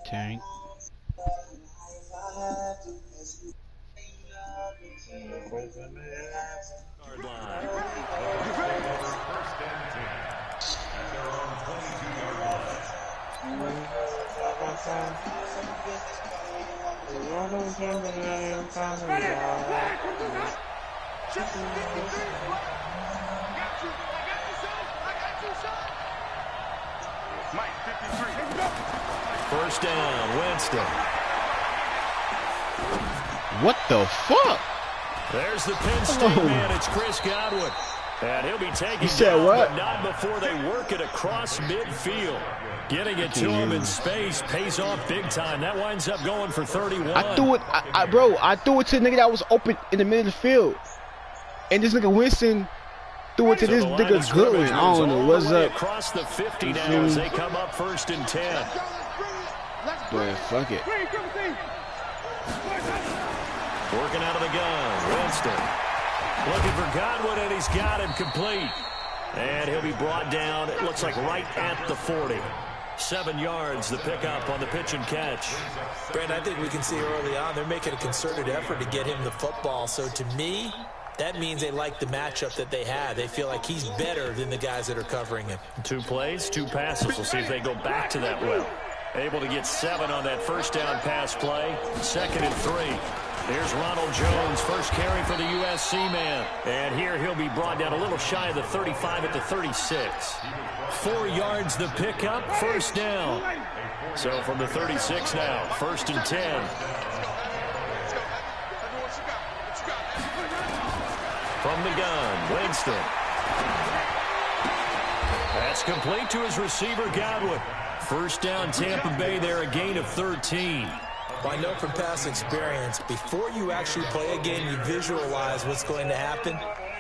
Tank. First down, Winston. What the fuck? There's the Penn State man. It's Chris Godwin. And he'll be taking said down, what? but not before they work it across midfield. Getting it to him in space pays off big time. That winds up going for 31. I threw it, bro. I threw it to the nigga that was open in the middle of the field, and this nigga Winston threw it to this nigga Goodwin. I don't know what's up. Across the 50 now as they come up 1st and 10. But fuck it. Working out of the gun, Winston. Looking for Godwin, and he's got him complete. And he'll be brought down, it looks like right at the 40. 7 yards, the pickup on the pitch and catch. Brand, I think we can see early on they're making a concerted effort to get him the football. So to me, that means they like the matchup that they had. They feel like he's better than the guys that are covering him. 2 plays, 2 passes. We'll see if they go back to that well. Able to get 7 on that first down pass play. 2nd and 3. Here's Ronald Jones, first carry for the USC man. And here he'll be brought down a little shy of the 35 at the 36. 4 yards the pickup, first down. So from the 36 now, 1st and 10. From the gun, Winston. That's complete to his receiver, Godwin. First down, Tampa Bay there, a gain of 13. Well, I know from past experience, before you actually play a game, you visualize what's going to happen.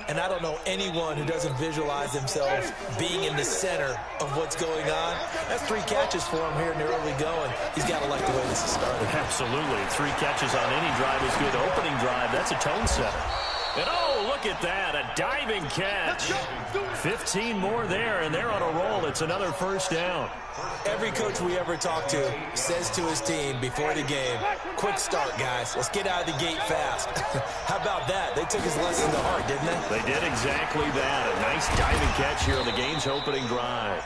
And I don't know anyone who doesn't visualize themselves being in the center of what's going on. That's 3 catches for him here in the early going. He's got to like the way this is started. Absolutely. 3 catches on any drive is good. Opening drive, that's a tone setter. And oh, look at that, a diving catch. 15 more there, and they're on a roll. It's another first down. Every coach we ever talk to says to his team before the game, quick start, guys. Let's get out of the gate fast. How about that? They took his lesson to heart, didn't they? They did exactly that. A nice diving catch here on the game's opening drive.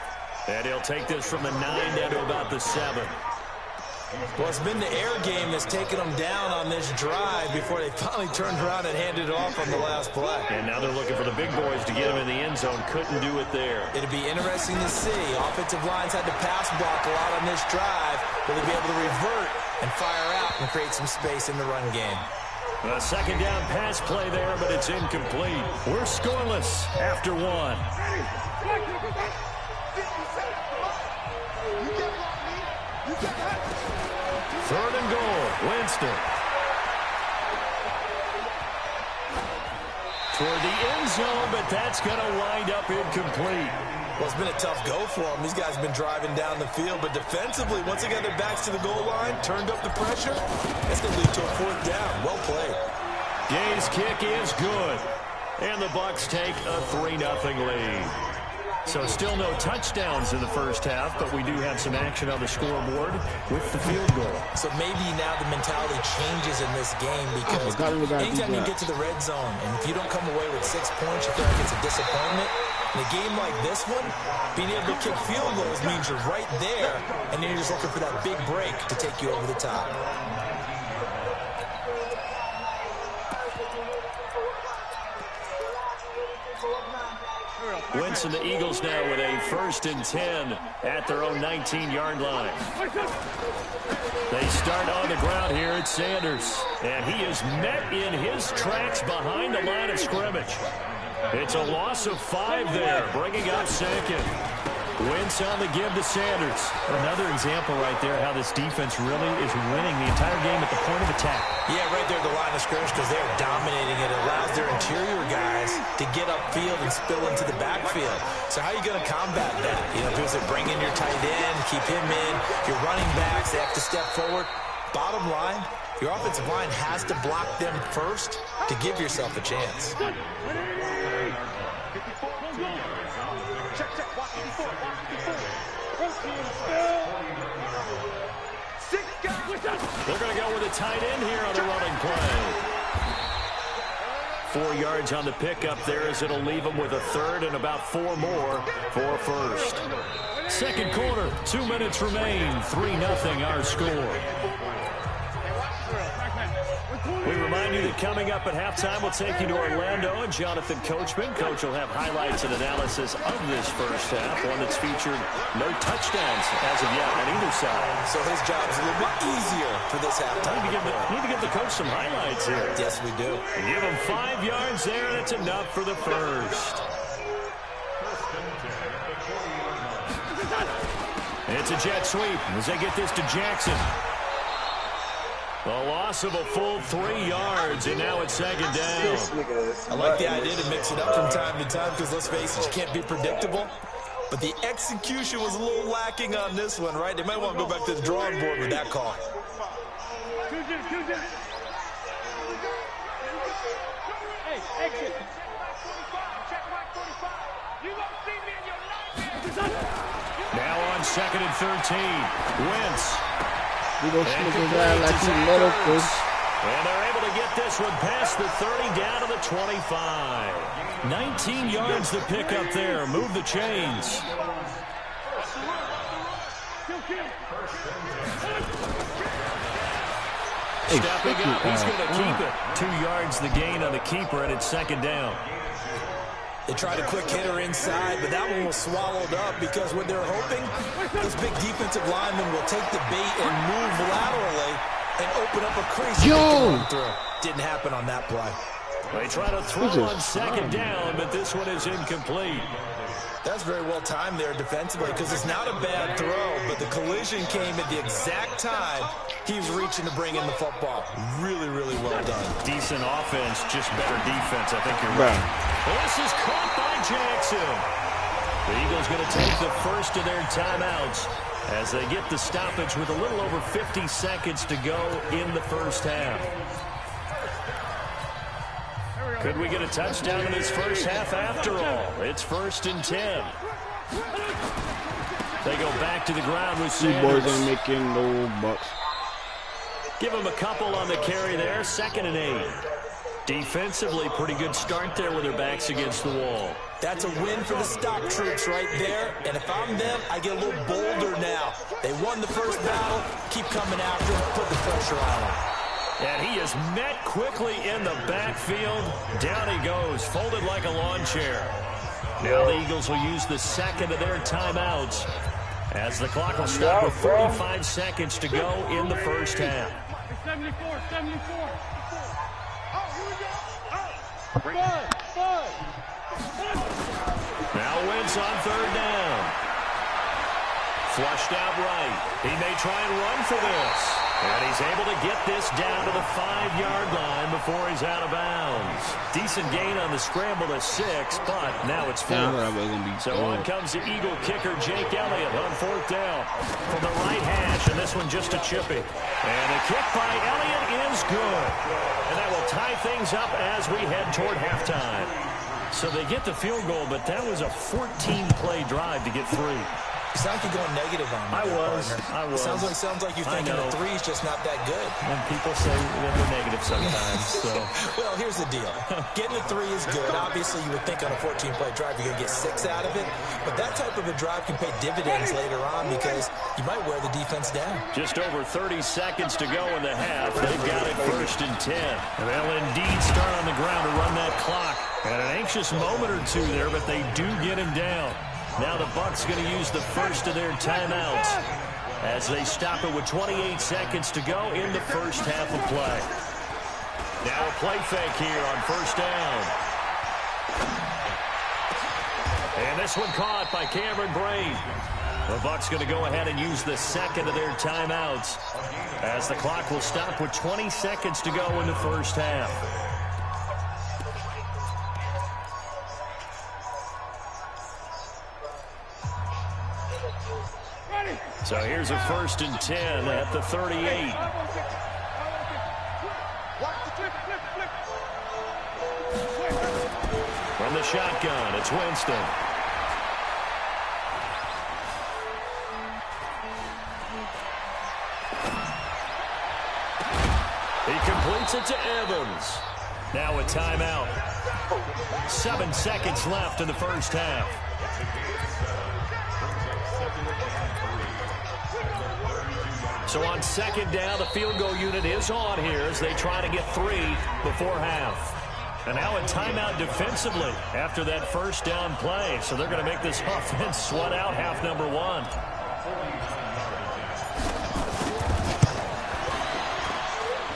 And he'll take this from the 9 down to about the 7. Well, it's been the air game that's taken them down on this drive before they finally turned around and handed it off on the last play. And now they're looking for the big boys to get him in the end zone. Couldn't do it there. It'll be interesting to see. Offensive lines had to pass block a lot on this drive. Will they be able to revert and fire out and create some space in the run game? A 2nd down pass play there, but it's incomplete. We're scoreless after 1. 3rd and goal, Winston. Toward the end zone, but that's going to wind up incomplete. Well, it's been a tough go for them. These guys have been driving down the field, but defensively, once they got their backs to the goal line, turned up the pressure, that's going to lead to a 4th down. Well played. Gay's kick is good. And the Bucs take a 3-0 lead. So still no touchdowns in the first half, but we do have some action on the scoreboard with the field goal. So maybe now the mentality changes in this game because anytime you get to the red zone, and if you don't come away with 6 points, you feel like it's a disappointment. In a game like this one, being able to kick field goals means you're right there, and then you're just looking for that big break to take you over the top. Winston, the Eagles now with a 1st and 10 at their own 19-yard line. They start on the ground here at Sanders, and he is met in his tracks behind the line of scrimmage. It's a loss of 5 there, bringing up 2nd. Wentz on the give to Sanders. Another example right there how this defense really is winning the entire game at the point of attack. Yeah, right there at the line of scrimmage because they're dominating it. It allows their interior guys to get upfield and spill into the backfield. So how are you going to combat that? You know, if you bring in your tight end, keep him in, your running backs, they have to step forward. Bottom line, your offensive line has to block them first to give yourself a chance. They're going to go with a tight end here on the running play. 4 yards on the pickup there as it'll leave them with a third and about 4 more for first. Second quarter, 2 minutes remain. 3-0 our score. We remind you that coming up at halftime, we'll take you to Orlando and Jonathan Coachman. Coach will have highlights and analysis of this first half, one that's featured no touchdowns as of yet on either side. So his job's a little bit easier for this halftime. Need to give the coach some highlights here. Yes, we do. Give him 5 yards there. That's enough for the first. It's a jet sweep as they get this to Jackson. A loss of a full 3 yards, and now it's second down. I like the idea to mix it up from time to time because, let's face it, you can't be predictable. But the execution was a little lacking on this one, right? They might want to go back to the drawing board with that call. Now on 2nd and 13. Wentz. We gonna smoke his ass like he motherfucker. And they're able to get this one past the 30 down to the 25. 19 yards to pick up there. Move the chains. Stepping up, he's going to keep it. 2 yards the gain on the keeper, and it's second down. They tried a quick hitter inside, but that one was swallowed up because what they're hoping, those big defensive linemen will take the bait and move laterally and open up a crease. Didn't happen on that play. They try to throw on second down, but this one is incomplete. That's very well timed there defensively because it's not a bad throw, but the collision came at the exact time he was reaching to bring in the football. Really, really well done. Decent offense, just better defense. I think you're right. Well, this is caught by Jackson. The Eagles going to take the first of their timeouts as they get the stoppage with a little over 50 seconds to go in the first half. Could we get a touchdown in this first half after all? It's 1st and 10. They go back to the ground with Sanders. Boys ain't making no bucks. Give them a couple on the carry there. 2nd and 8. Defensively, pretty good start there with their backs against the wall. That's a win for the stock troops right there. And if I'm them, I get a little bolder now. They won the first battle. Keep coming after them. Put the pressure on them. And he is met quickly in the backfield. Down he goes, folded like a lawn chair. Now the Eagles will use the second of their timeouts as the clock will stop with 45 seconds to go in the first half. 74. Now Wentz on 3rd down. Flushed out right. He may try and run for this. And he's able to get this down to the 5-yard line before he's out of bounds. Decent gain on the scramble to 6, but now it's 4th. So on comes the Eagle kicker, Jake Elliott, on 4th down from the right hash, and this one just a chippy. And the kick by Elliott is good. And that will tie things up as we head toward halftime. So they get the field goal, but that was a 14-play drive to get 3. You sound like you're going negative on me. I was. It sounds like you're thinking the 3 is just not that good. And people say they're negative sometimes. So. Well, here's the deal. Getting the 3 is good. Obviously, you would think on a 14-play drive you're going to get 6 out of it. But that type of a drive can pay dividends later on because you might wear the defense down. Just over 30 seconds to go in the half. They've got it 1st and 10. And they'll indeed start on the ground to run that clock. And an anxious moment or two there, but they do get him down. Now the Bucs going to use the first of their timeouts as they stop it with 28 seconds to go in the first half of play. Now a play fake here on 1st down. And this one caught by Cameron Brate. The Bucs going to go ahead and use the second of their timeouts as the clock will stop with 20 seconds to go in the first half. So here's a 1st and 10 at the 38. From the shotgun, it's Winston. He completes it to Evans. Now a timeout. 7 seconds left in the first half. So on second down, the field goal unit is on here as they try to get 3 before half. And now a timeout defensively after that first down play. So they're going to make this offense sweat out half number 1.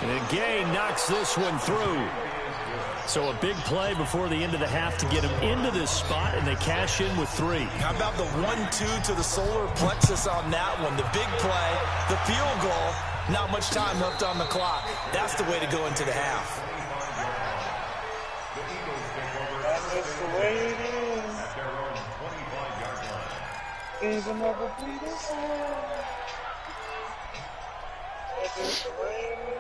And Gay knocks this one through. So a big play before the end of the half to get him into this spot, and they cash in with 3. How about the 1-2 to the solar plexus on that one? The big play, the field goal, not much time left on the clock. That's the way to go into the half. That's the way it is. Even never be the same. That's the way it is.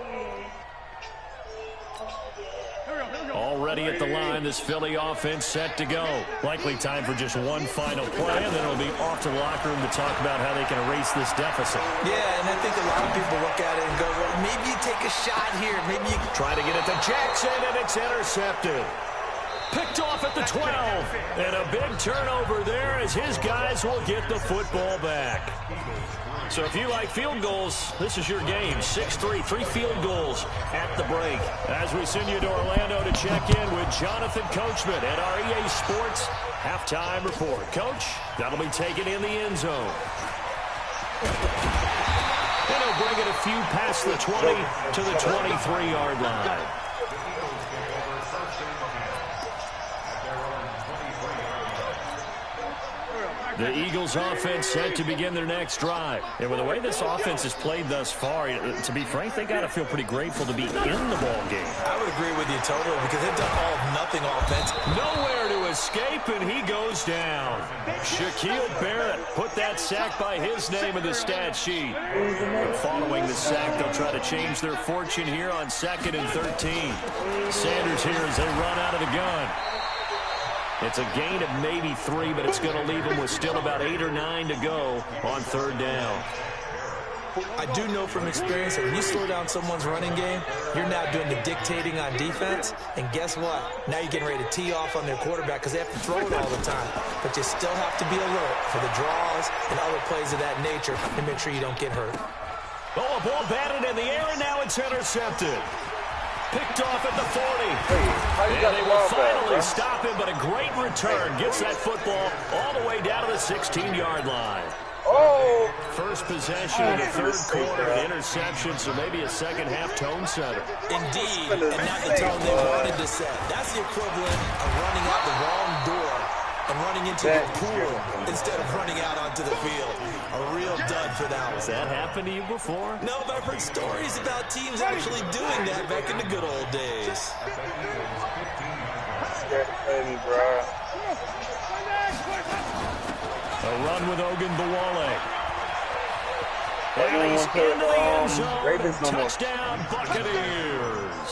Already at the line, this Philly offense set to go. Likely time for just one final play, and then it'll be off to the locker room to talk about how they can erase this deficit. Yeah, and I think a lot of people look at it and go, well, maybe you take a shot here. Maybe you try to get it to Jackson, and it's intercepted. Picked off at the 12. And a big turnover there as his guys will get the football back. So if you like field goals, this is your game. 6-3, 3 field goals at the break. As we send you to Orlando to check in with Jonathan Coachman at our EA Sports halftime report. Coach, that'll be taken in the end zone. And he'll bring it a few past the 20 to the 23-yard line. The Eagles offense set to begin their next drive. And with the way this offense has played thus far, to be frank, they got to feel pretty grateful to be in the ball game. I would agree with you totally because they've done all-nothing offense. Nowhere to escape, and he goes down. Shaquille Barrett put that sack by his name in the stat sheet. But following the sack, they'll try to change their fortune here on 2nd and 13. Sanders here as they run out of the gun. It's a gain of maybe 3, but it's going to leave them with still about 8 or 9 to go on 3rd down. I do know from experience that when you slow down someone's running game, you're now doing the dictating on defense. And guess what? Now you're getting ready to tee off on their quarterback because they have to throw it all the time. But you still have to be alert for the draws and other plays of that nature to make sure you don't get hurt. Oh, a ball batted in the air, and now it's intercepted. Picked off at the 40. And they will finally stop him, but a great return. Gets that football all the way down to the 16-yard line. Oh! First possession in the 3rd quarter, an interception, so maybe a second-half tone setter. Indeed, and not the tone they wanted to set. That's the equivalent of running out the wrong door and running into the pool instead of running out onto the field. A real dud for that one. Has that happened to you before? No, but I've heard stories about teams actually doing that back in the good old days. A run with Ogunbowale. And he's into the end zone. Touchdown, Buccaneers.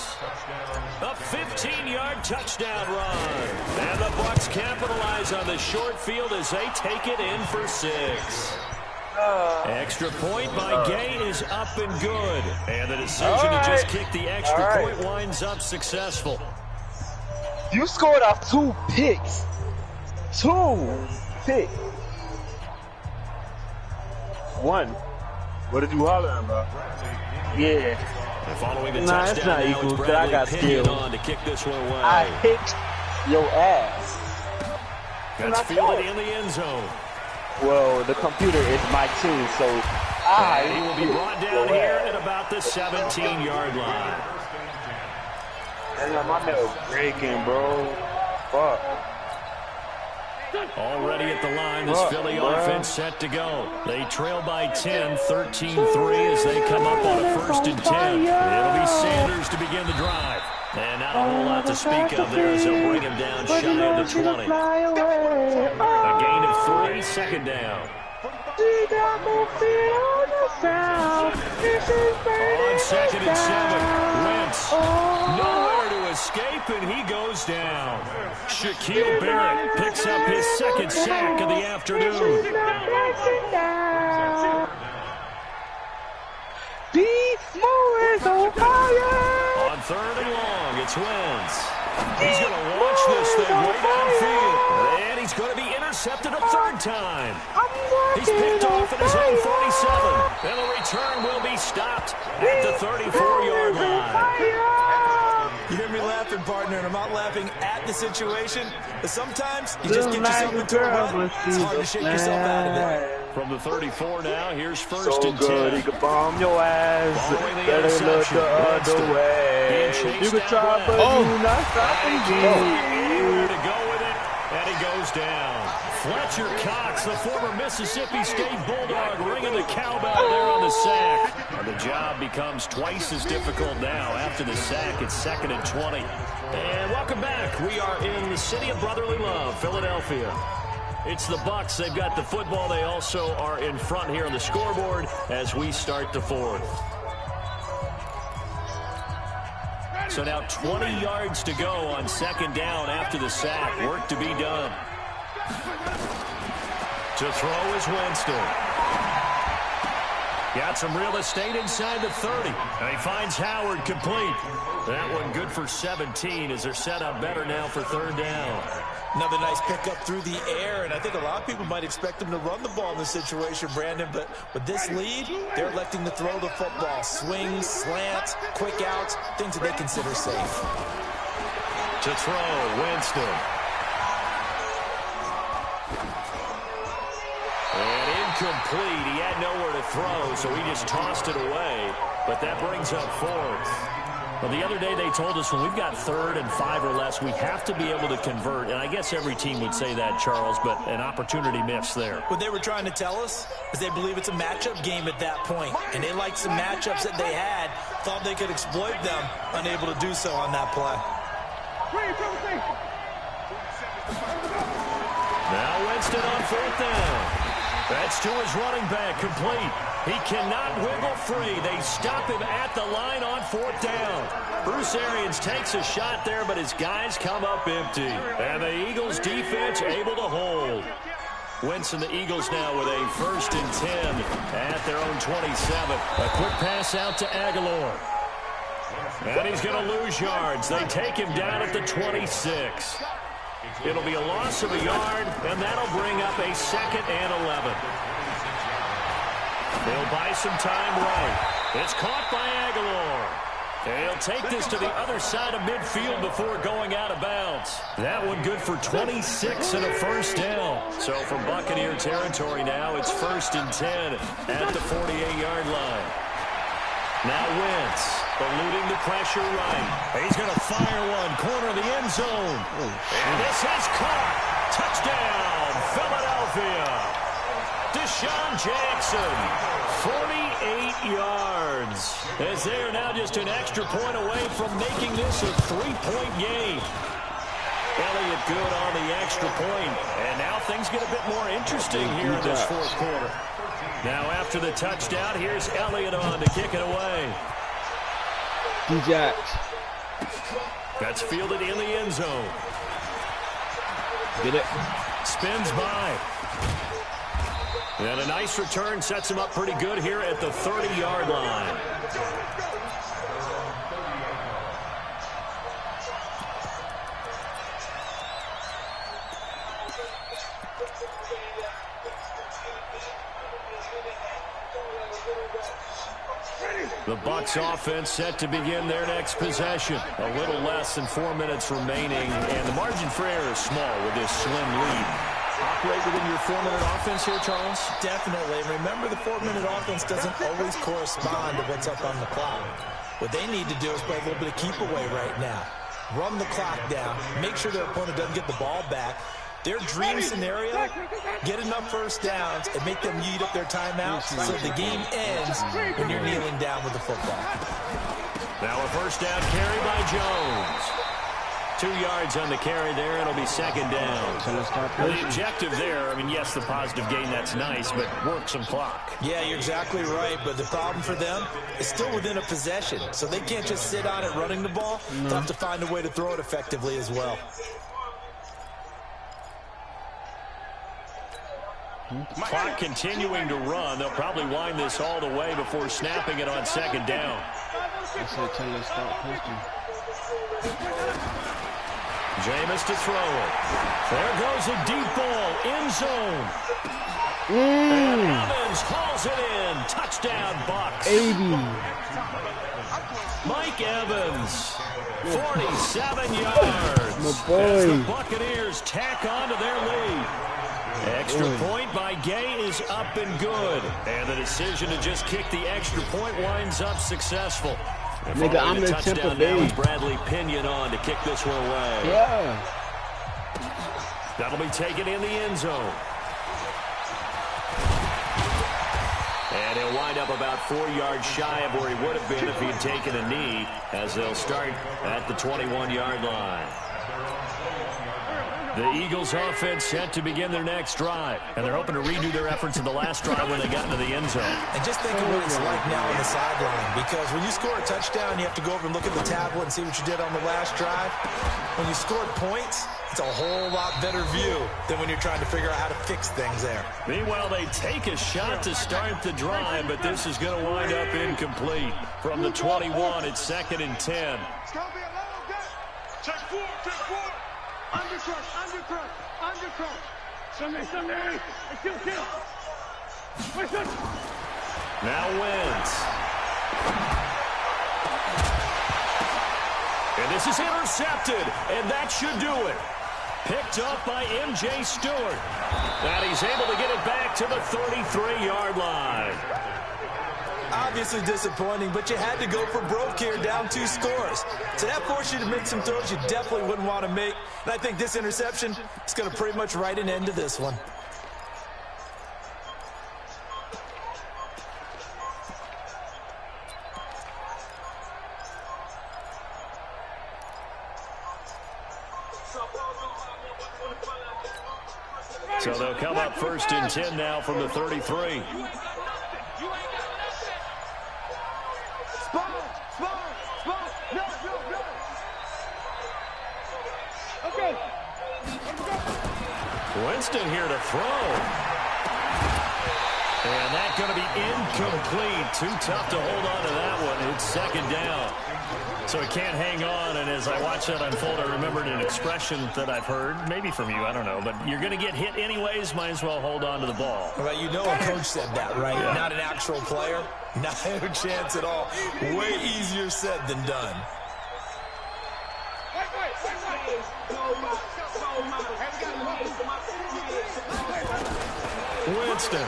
A 15-yard touchdown run. And the Bucs capitalize on the short field as they take it in for 6. Extra point by Gay is up and good. And the decision to just kick the extra point winds up successful. You scored off 2 picks. 2 picks. 1. What did you holler about? Yeah. And following the touchdown, it's not equal, but I got skilled on to kick this one away. I kicked your ass. That's fielded in the end zone. Well, the computer is my team, so he will be brought down here at about the 17-yard line. Damn, my nails breaking, bro. Fuck. Already at the line, this Philly offense set to go. They trail by 10, 13-3 as they come up on a 1st and 10. It'll be Sanders to begin the drive. And not a whole lot to speak of there as they'll bring him down shy of the 20. A gain of 3, 2nd down. On 2nd and 7, Wentz. Nowhere to escape, and he goes down. Shaquille Barrett picks up his 2nd sack of the afternoon. Be more on fire. third and long. It's Wentz. He's going to launch this thing way downfield. And he's going to be intercepted a third time. He's picked off at his own 47. And the return will be stopped at the 34-yard line. You hear me laughing, partner, and I'm not laughing at the situation. But sometimes you just get yourself into a rut. It's hard to shake yourself out of it. From the 34 now, here's first and 10. Good, he could bomb your ass. Following the Better look interception, the other way. You can try, but you're not stopping me. To go with it, and he goes down. Fletcher Cox, the former Mississippi State Bulldog, ringing the cowbell there on the sack. And the job becomes twice as difficult now. After the sack, it's 2nd and 20. And welcome back. We are in the city of brotherly love, Philadelphia. It's the Bucs. They've got the football. They also are in front here on the scoreboard as we start the fourth. So now 20 yards to go on 2nd down after the sack. Work to be done. To throw is Winston. Got some real estate inside the 30. And he finds Howard complete. That one good for 17 as they're set up better now for 3rd down. Another nice pickup through the air, and I think a lot of people might expect him to run the ball in this situation, Brandon, but with this lead, they're electing to throw the football. Swings, slants, quick outs, things that they consider safe. To throw, Winston. And incomplete. He had nowhere to throw, so he just tossed it away, but that brings up 4th. Well, the other day they told us when we've got 3rd and 5 or less, we have to be able to convert. And I guess every team would say that, Charles, but an opportunity missed there. What they were trying to tell us is they believe it's a matchup game at that point. And they liked some matchups that they had, thought they could exploit them, unable to do so on that play. Now Winston on 4th down. That's to his running back, complete. He cannot wiggle free. They stop him at the line on 4th down. Bruce Arians takes a shot there, but his guys come up empty. And the Eagles defense able to hold. Wentz and the Eagles now with a 1st and 10 at their own 27. A quick pass out to Aguilar. And he's going to lose yards. They take him down at the 26. It'll be a loss of a yard, and that'll bring up a 2nd and 11. They'll buy some time right. It's caught by Aguilar. They'll take this to the other side of midfield before going out of bounds. That one good for 26 and a 1st down. So from Buccaneer territory now, it's 1st and 10 at the 48-yard line. Now Wentz, eluding the pressure right. He's going to fire one, corner of the end zone. And this is caught. Touchdown, Philadelphia. Deshaun Jackson, 48 yards. As they are now just an extra point away from making this a 3-point game. Elliott good on the extra point. And now things get a bit more interesting here in this 4th quarter. Now after the touchdown, here's Elliott on to kick it away. D-Jax. That's fielded in the end zone. Get it. Spins by. And a nice return sets him up pretty good here at the 30-yard line. The Bucs offense set to begin their next possession. A little less than 4 minutes remaining, and the margin for error is small with this slim lead. Operate within your 4-minute offense here, Charles? Definitely. Remember, the 4-minute offense doesn't always correspond to what's up on the clock. What they need to do is play a little bit of keep away right now. Run the clock down. Make sure their opponent doesn't get the ball back. Their dream scenario, get enough 1st downs and make them eat up their timeouts so the game ends when you're kneeling down with the football. Now a 1st down carry by Jones. 2 yards on the carry there. It'll be 2nd down. The objective there, I mean, yes, the positive gain, that's nice, but work some clock. Yeah, you're exactly right, but the problem for them is still within a possession, so they can't just sit on it running the ball. They'll have to find a way to throw it effectively as well. Clock continuing to run. They'll probably wind this all the way before snapping it on 2nd down. I said tell us stop posting. Jameis to throw it. There goes a deep ball. End zone. And Evans hauls it in. Touchdown, Bucs. Mike Evans, 47 yards. My boy. As the Buccaneers tack on to their lead. Extra point by Gay is up and good. And the decision to just kick the extra point winds up successful. Nigga, I'm in Tampa Bay. Bradley Pinion on to kick this one away. Yeah. That'll be taken in the end zone. And he'll wind up about 4 yards shy of where he would have been if he had taken a knee, as they'll start at the 21-yard line. The Eagles offense set to begin their next drive, and they're hoping to redo their efforts in the last drive when they got into the end zone. And just think of what it's like now on the sideline, because when you score a touchdown, you have to go over and look at the tablet and see what you did on the last drive. When you scored points, it's a whole lot better view than when you're trying to figure out how to fix things there. Meanwhile, they take a shot to start the drive, but this is going to wind up incomplete. From the 21, it's 2nd and 10. It's going to be a long day. Check forward. Undercut. Sunday. Kill. Now Wentz. And this is intercepted, and that should do it. Picked up by M.J. Stewart. And he's able to get it back to the 33-yard line. Obviously disappointing, but you had to go for broke here, down 2 scores. So that forced you to make some throws you definitely wouldn't want to make. And I think this interception is going to pretty much write an end to this one. So they'll come up 1st and 10 now from the 33. Winston here to throw. And that's going to be incomplete. Too tough to hold on to that one. It's 2nd down. So he can't hang on, and as I watch that unfold, I remembered an expression that I've heard, maybe from you, I don't know, but you're going to get hit anyways, might as well hold on to the ball. Well, you know a coach said that, right? Yeah. Not an actual player. Not a chance at all. Way easier said than done. Winston.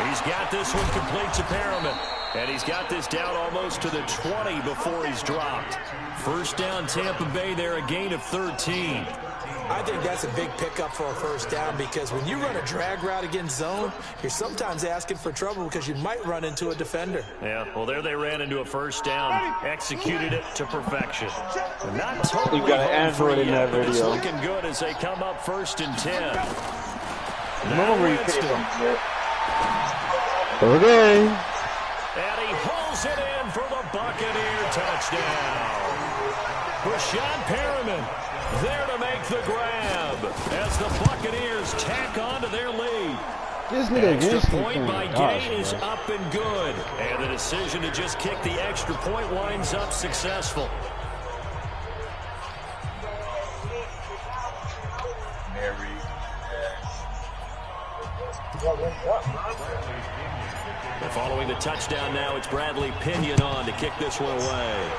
He's got this one complete to Perriman. And he's got this down almost to the 20 before he's dropped. 1st down, Tampa Bay there, a gain of 13. I think that's a big pickup for a 1st down, because when you run a drag route against zone, you're sometimes asking for trouble because you might run into a defender. Yeah, well, there they ran into a 1st down, executed it to perfection. Not totally you got an Android in that video. It's looking good as they come up 1st and 10. Remember where you came from. Okay. And he hauls it in for the Buccaneer touchdown. Rashad Perriman there to make the grab as the Buccaneers tack on to their lead. This nigga extra point by Gay is up and good. And the decision to just kick the extra point winds up successful. And following the touchdown now, it's Bradley Pinion on to kick this one away.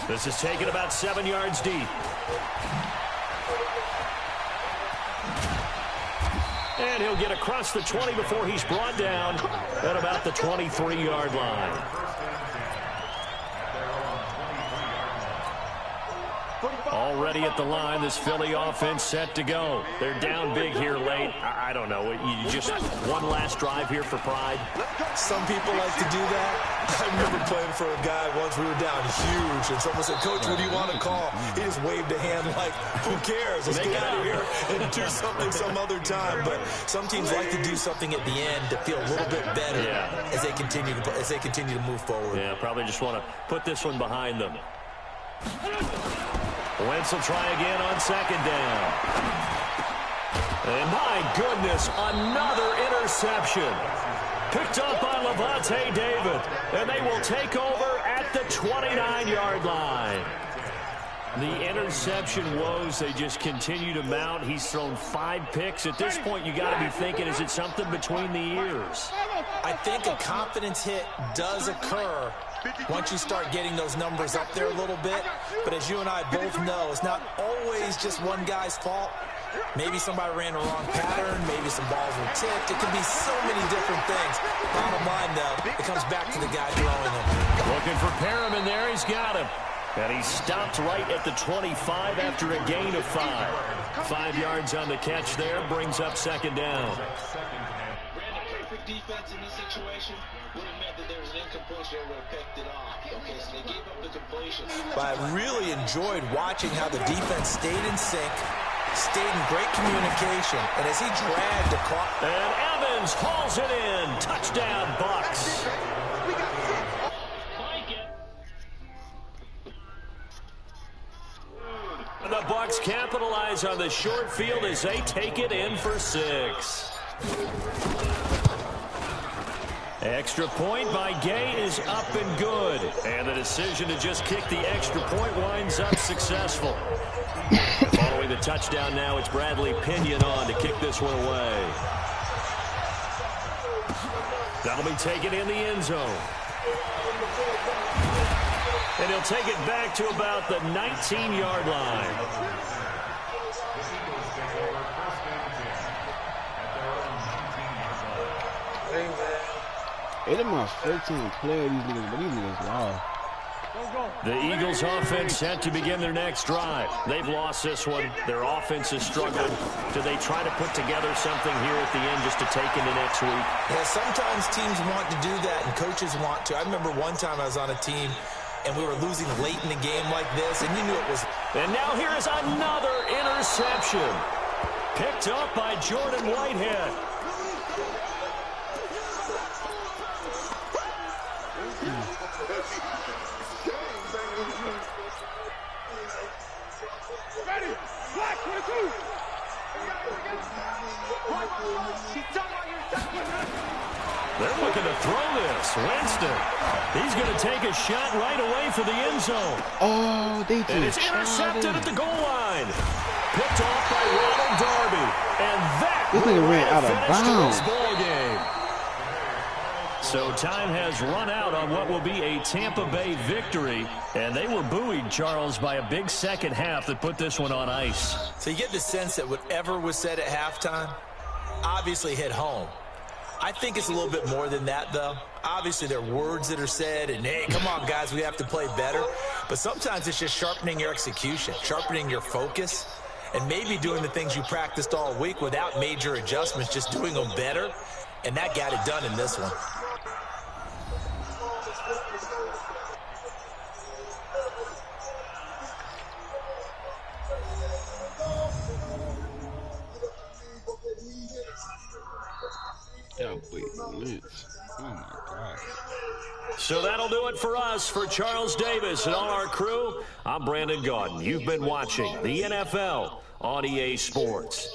This is taken about 7 yards deep. And he'll get across the 20 before he's brought down at about the 23-yard line. Already at the line, this Philly offense set to go. They're down big here late. I don't know. You just one last drive here for pride. Some people like to do that. I remember playing for a guy once. We were down huge, and someone said, "Coach, what do you want to call?" He just waved a hand like, "Who cares? Let's get out of here and do something some other time." But some teams like to do something at the end to feel a little bit better as they continue to move forward. Yeah, probably just want to put this one behind them. Wentz will try again on 2nd down. And my goodness, another interception. Picked up by Lavonte David. And they will take over at the 29-yard line. The interception woes, they just continue to mount. He's thrown 5 picks. At this point, you got to be thinking, is it something between the ears? I think a confidence hit does occur once you start getting those numbers up there a little bit. But as you and I both know, it's not always just one guy's fault. Maybe somebody ran a wrong pattern. Maybe some balls were tipped. It can be so many different things. Bottom line, though, it comes back to the guy throwing them. Looking for Perriman there. He's got him. And he stopped right at the 25 after a gain of 5. 5 yards on the catch there. Brings up second down. Perfect defense in this situation would have meant that there was an incompletion that would have picked it off. Okay, so they gave up the completion. But I really enjoyed watching how the defense stayed in sync, stayed in great communication, and as he dragged across. And Evans hauls it in. Touchdown, Bucks. The Bucks capitalize on the short field as they take it in for 6. Extra point by Gay is up and good. And the decision to just kick the extra point winds up successful. Following the touchdown now, it's Bradley Pinion on to kick this one away. That'll be taken in the end zone. And he'll take it back to about the 19-yard line. Hey, them are 13 players, these niggas, but these niggas lost. The Eagles offense set to begin their next drive. They've lost this one. Their offense is struggling. Do they try to put together something here at the end just to take into next week? Yeah, sometimes teams want to do that and coaches want to. I remember one time I was on a team and we were losing late in the game like this, and you knew it was. And now here is another interception. Picked up by Jordan Whitehead. They're looking to throw this. Winston. He's going to take a shot right away for the end zone. Oh, they just And it's intercepted at the goal line. Picked off by Ronald Darby. And that this nigga ran out of bounds. Ball game. So time has run out on what will be a Tampa Bay victory. And they were buoyed, Charles, by a big second half that put this one on ice. So you get the sense that whatever was said at halftime obviously hit home. I think it's a little bit more than that, though. Obviously, there are words that are said, and, hey, come on, guys, we have to play better. But sometimes it's just sharpening your execution, sharpening your focus, and maybe doing the things you practiced all week without major adjustments, just doing them better. And that got it done in this one. Oh my God. So that'll do it for us. For Charles Davis and all our crew, I'm Brandon Gaudin. You've been watching the NFL on EA Sports.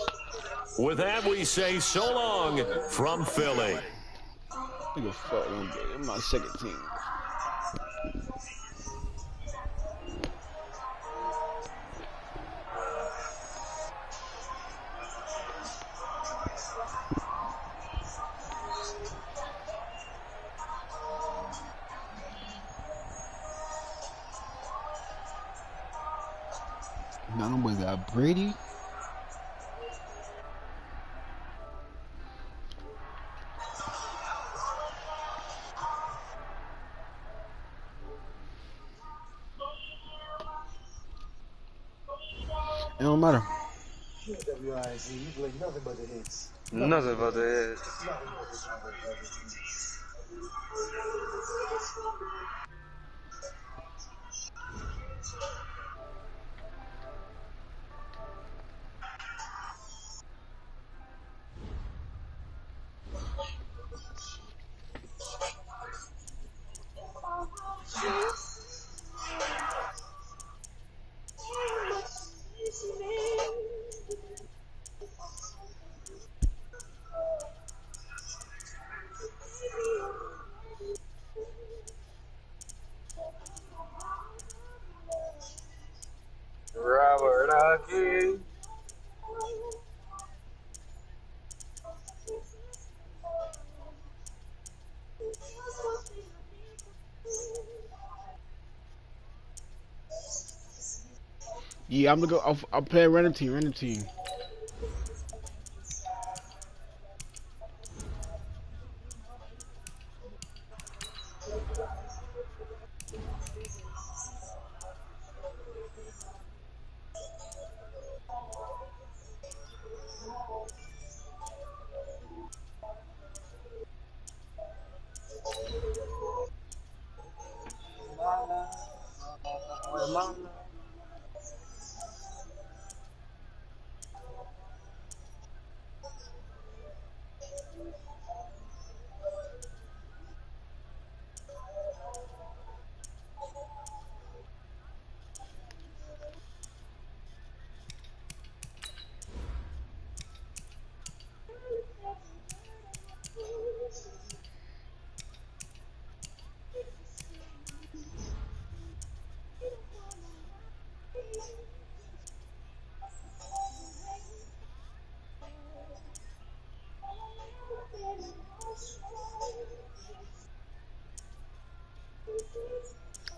With that, we say so long from Philly. Nigga, fuck them, they're my second team. Now we got Brady. It don't matter. WIZ, you play nothing but the hits. Nothing but the hits. Yeah, I'm gonna go. I'll play a random team. Random team.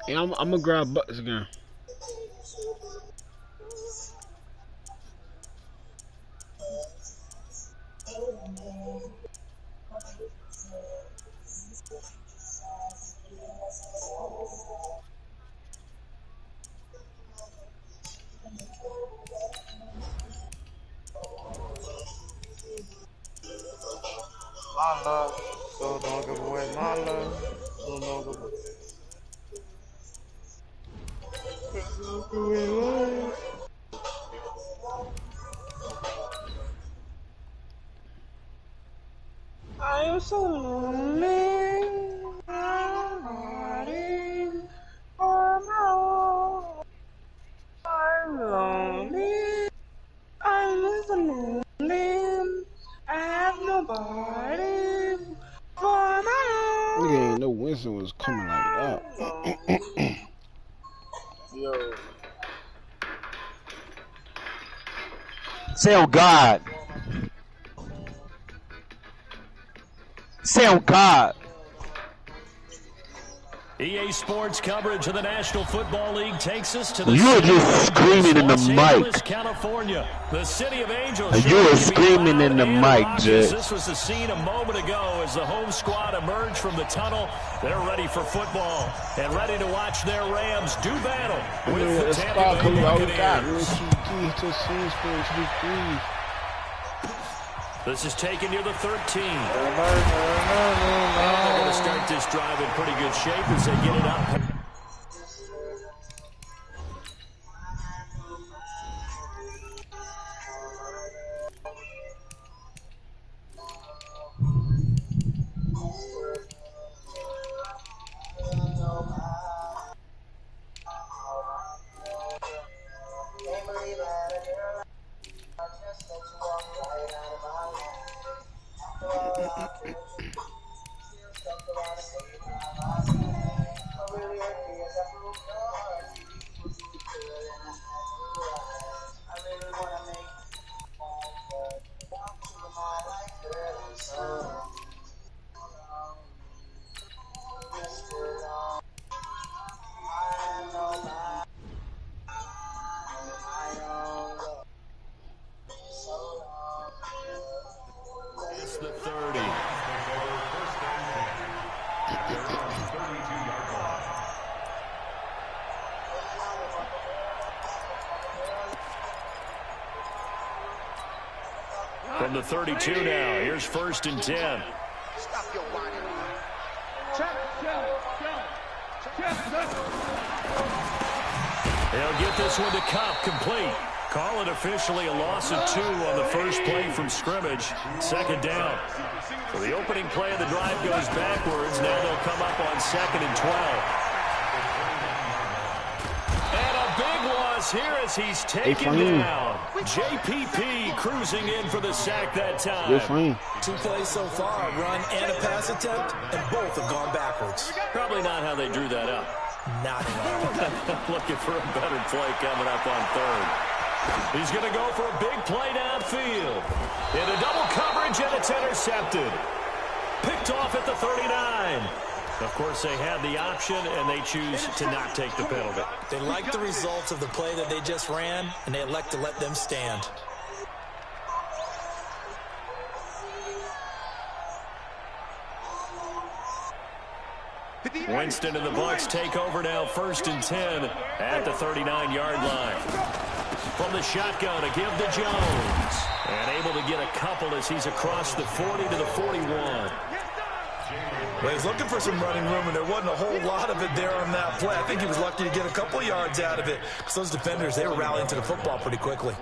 And I'm gonna grab Bucks again. My love, so don't give away my love. So don't give away. I am so lonely. I'm hiding on my own. I'm lonely. I'm lonely. I have nobody for my own. Nigga ain't no Winston was coming like that. Yo. Say oh God. Say oh God. EA Sports coverage of the National Football League takes us to the You were just screaming in the Los Angeles, mic. California, the city of angels. You were screaming in the mic, Jay. This was the scene a moment ago as the home squad emerged from the tunnel. They're ready for football and ready to watch their Rams do battle with the Tampa Bay Buccaneers. This is taken near the 13. And they're going to start this drive in pretty good shape as they get it up. It's the 30. From the 32 now, here's 1st and 10. Stop your whining. They'll get this one to Kupp, complete. Call it officially a loss of 2 on the first play from scrimmage. 2nd down. So the opening play of the drive goes backwards. Now they'll come up on 2nd and 12. And a big loss here as he's taken down. JPP cruising in for the sack that time. 2 plays so far, a run and a pass attempt, and both have gone backwards. Probably not how they drew that up. Not at all. Looking for a better play coming up on 3rd. He's going to go for a big play downfield. Into double coverage, and it's intercepted. Picked off at the 39. Of course, they had the option, and they choose to not take the penalty. They like the results of the play that they just ran, and they elect to let them stand. Winston and the Bucs take over now, 1st and 10 at the 39-yard line. From the shotgun, a give to Jones. And able to get a couple as he's across the 40 to the 41. Well, he's looking for some running room, and there wasn't a whole lot of it there on that play. I think he was lucky to get a couple of yards out of it, because those defenders, they were rallying to the football pretty quickly.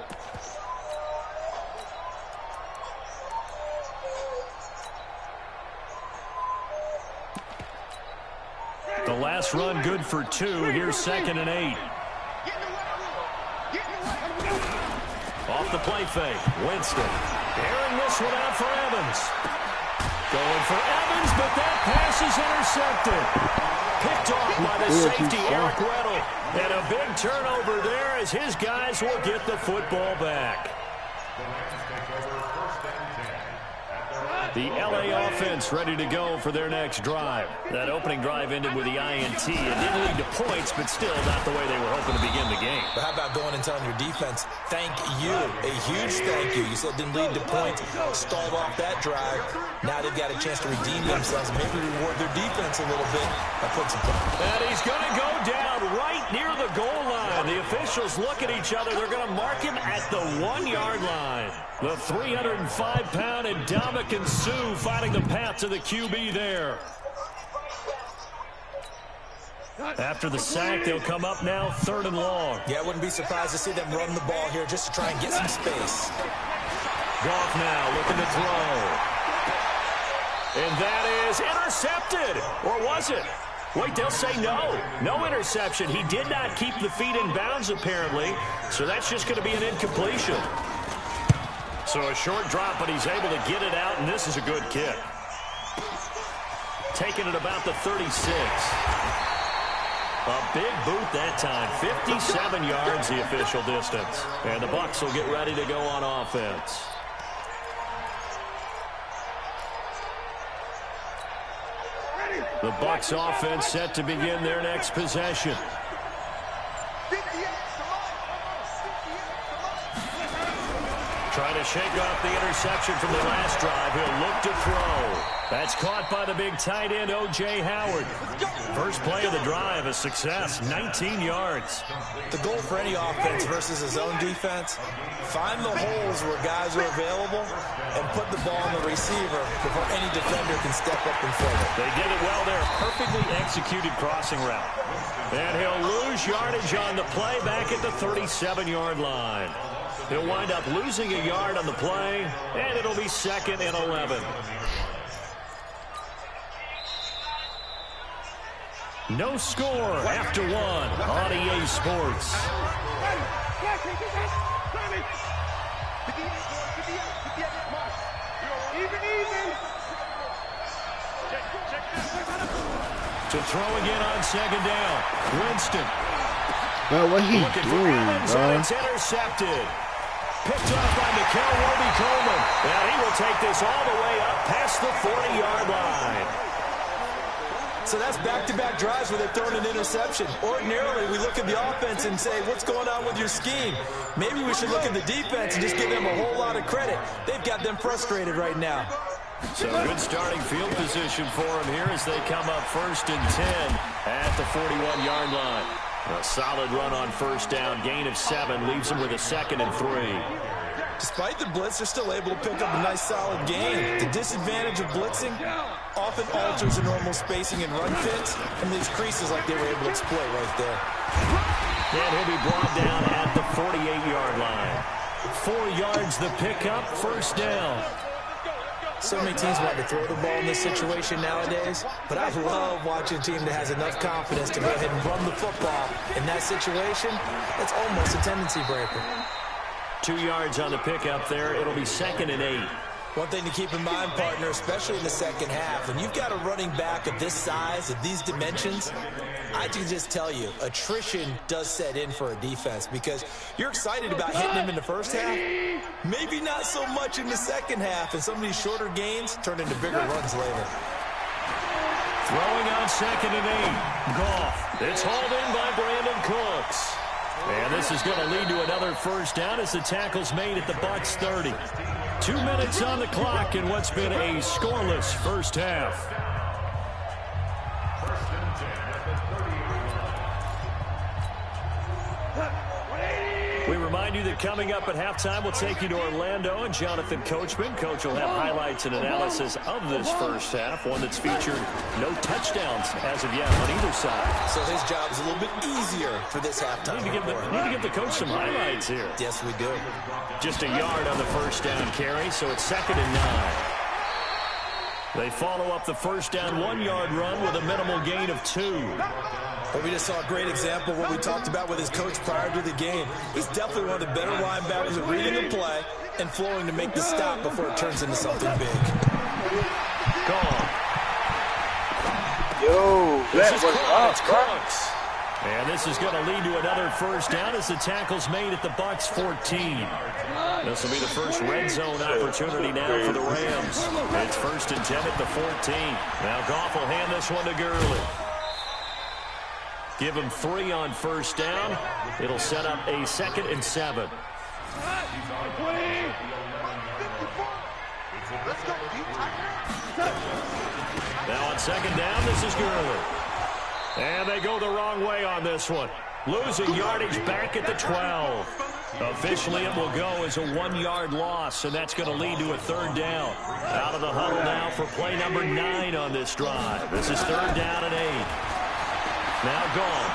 The last run good for 2. Here's 2nd and 8. Off the play fake. Winston. Airing this one out for Evans. Going for Evans, but that pass is intercepted. Picked off by the safety, Eric Weddle. And a big turnover there as his guys will get the football back. The L.A. offense ready to go for their next drive. That opening drive ended with the INT. It didn't lead to points, but still not the way they were hoping to begin the game. But how about going and telling your defense, thank you, a huge thank you. You said it didn't lead to points, stalled off that drive. Now they've got a chance to redeem themselves, maybe reward their defense a little bit by putting some points. And he's going to go down right near the goal line. The officials look at each other. They're going to mark him at the 1-yard line. The 305-pound Ndamukong Suh finding the path to the QB there. After the sack, they'll come up now 3rd and long. Yeah, I wouldn't be surprised to see them run the ball here just to try and get some space. Goff now looking to throw. And that is intercepted. Or was it? Wait, they'll say no. No interception. He did not keep the feet in bounds, apparently. So that's just going to be an incompletion. So a short drop, but he's able to get it out, and this is a good kick. Taking it about the 36. A big boot that time. 57 yards the official distance. And the Bucs will get ready to go on offense. The Bucs offense set to begin their next possession. Trying to shake off the interception from the last drive. He'll look to throw. That's caught by the big tight end, O.J. Howard. First play of the drive, a success, 19 yards. The goal for any offense versus his own defense, find the holes where guys are available and put the ball on the receiver before any defender can step up and fill it. They did it well there. Perfectly executed crossing route. And he'll lose yardage on the play back at the 37-yard line. He'll wind up losing a yard on the play, and it'll be 2nd and 11. No score after 1 on EA Sports. To throw again on 2nd down. Winston. Bro, what he doing, bro? It's intercepted. Picked off by Mikel Roby-Coleman. And he will take this all the way up past the 40-yard line. So that's back-to-back drives where they're throwing an interception. Ordinarily, we look at the offense and say, what's going on with your scheme? Maybe we should look at the defense and just give them a whole lot of credit. They've got them frustrated right now. So good starting field position for them here as they come up 1st and 10 at the 41-yard line. A solid run on 1st down. Gain of 7 leaves them with a 2nd and 3. Despite the blitz, they're still able to pick up a nice solid gain. The disadvantage of blitzing often alters the normal spacing and run fits, and these creases like they were able to exploit right there. And he'll be brought down at the 48-yard line. 4 yards the pickup, 1st down. So many teams want to throw the ball in this situation nowadays, but I love watching a team that has enough confidence to go ahead and run the football. In that situation, it's almost a tendency breaker. 2 yards on the pickup there. It'll be 2nd and 8. One thing to keep in mind, partner, especially in the second half, when you've got a running back of this size, of these dimensions, I can just tell you, attrition does set in for a defense because you're excited about hitting him in the first half, maybe not so much in the second half, and some of these shorter gains turn into bigger runs later. Throwing on 2nd and 8. Goff. It's hauled in by Brandon Cooks. And this is going to lead to another first down as the tackle's made at the Bucs 30. 2 minutes on the clock in what's been a scoreless first half. We remind you that coming up at halftime, we'll take you to Orlando and Jonathan Coachman. Coach will have highlights and analysis of this first half, one that's featured no touchdowns as of yet on either side. So his job is a little bit easier for this halftime. Need to give the coach some highlights here. Yes, we do. Just a yard on the first down carry, so it's 2nd and 9. They follow up the first down 1-yard run with a minimal gain of 2. But we just saw a great example of what we talked about with his coach prior to the game. He's definitely one of the better linebackers at reading the play and flowing to make the stop before it turns into something big. Gone. Yo, that was up, Cooks. And this is going to lead to another first down as the tackle's made at the Bucs 14. This will be the first red zone opportunity now for the Rams. It's 1st and 10 at the 14. Now Goff will hand this one to Gurley. Give him 3 on first down. It'll set up a 2nd and 7. Now on 2nd down, this is Gurley. And they go the wrong way on this one. Losing yardage back at the 12. Officially, it will go as a 1-yard loss, and that's going to lead to a 3rd down. Out of the huddle now for play number 9 on this drive. This is 3rd down and 8. Now gone.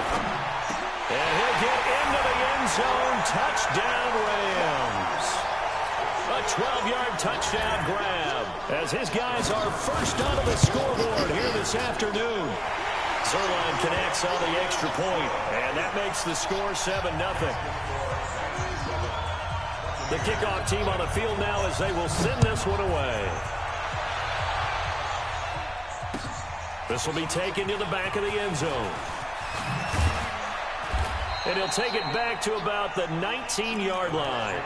And he'll get into the end zone. Touchdown, Rams. A 12-yard touchdown grab as his guys are first onto the scoreboard here this afternoon. Zuerlein connects on the extra point, and that makes the score 7-0. The kickoff team on the field now as they will send this one away. This will be taken to the back of the end zone. And he'll take it back to about the 19-yard line.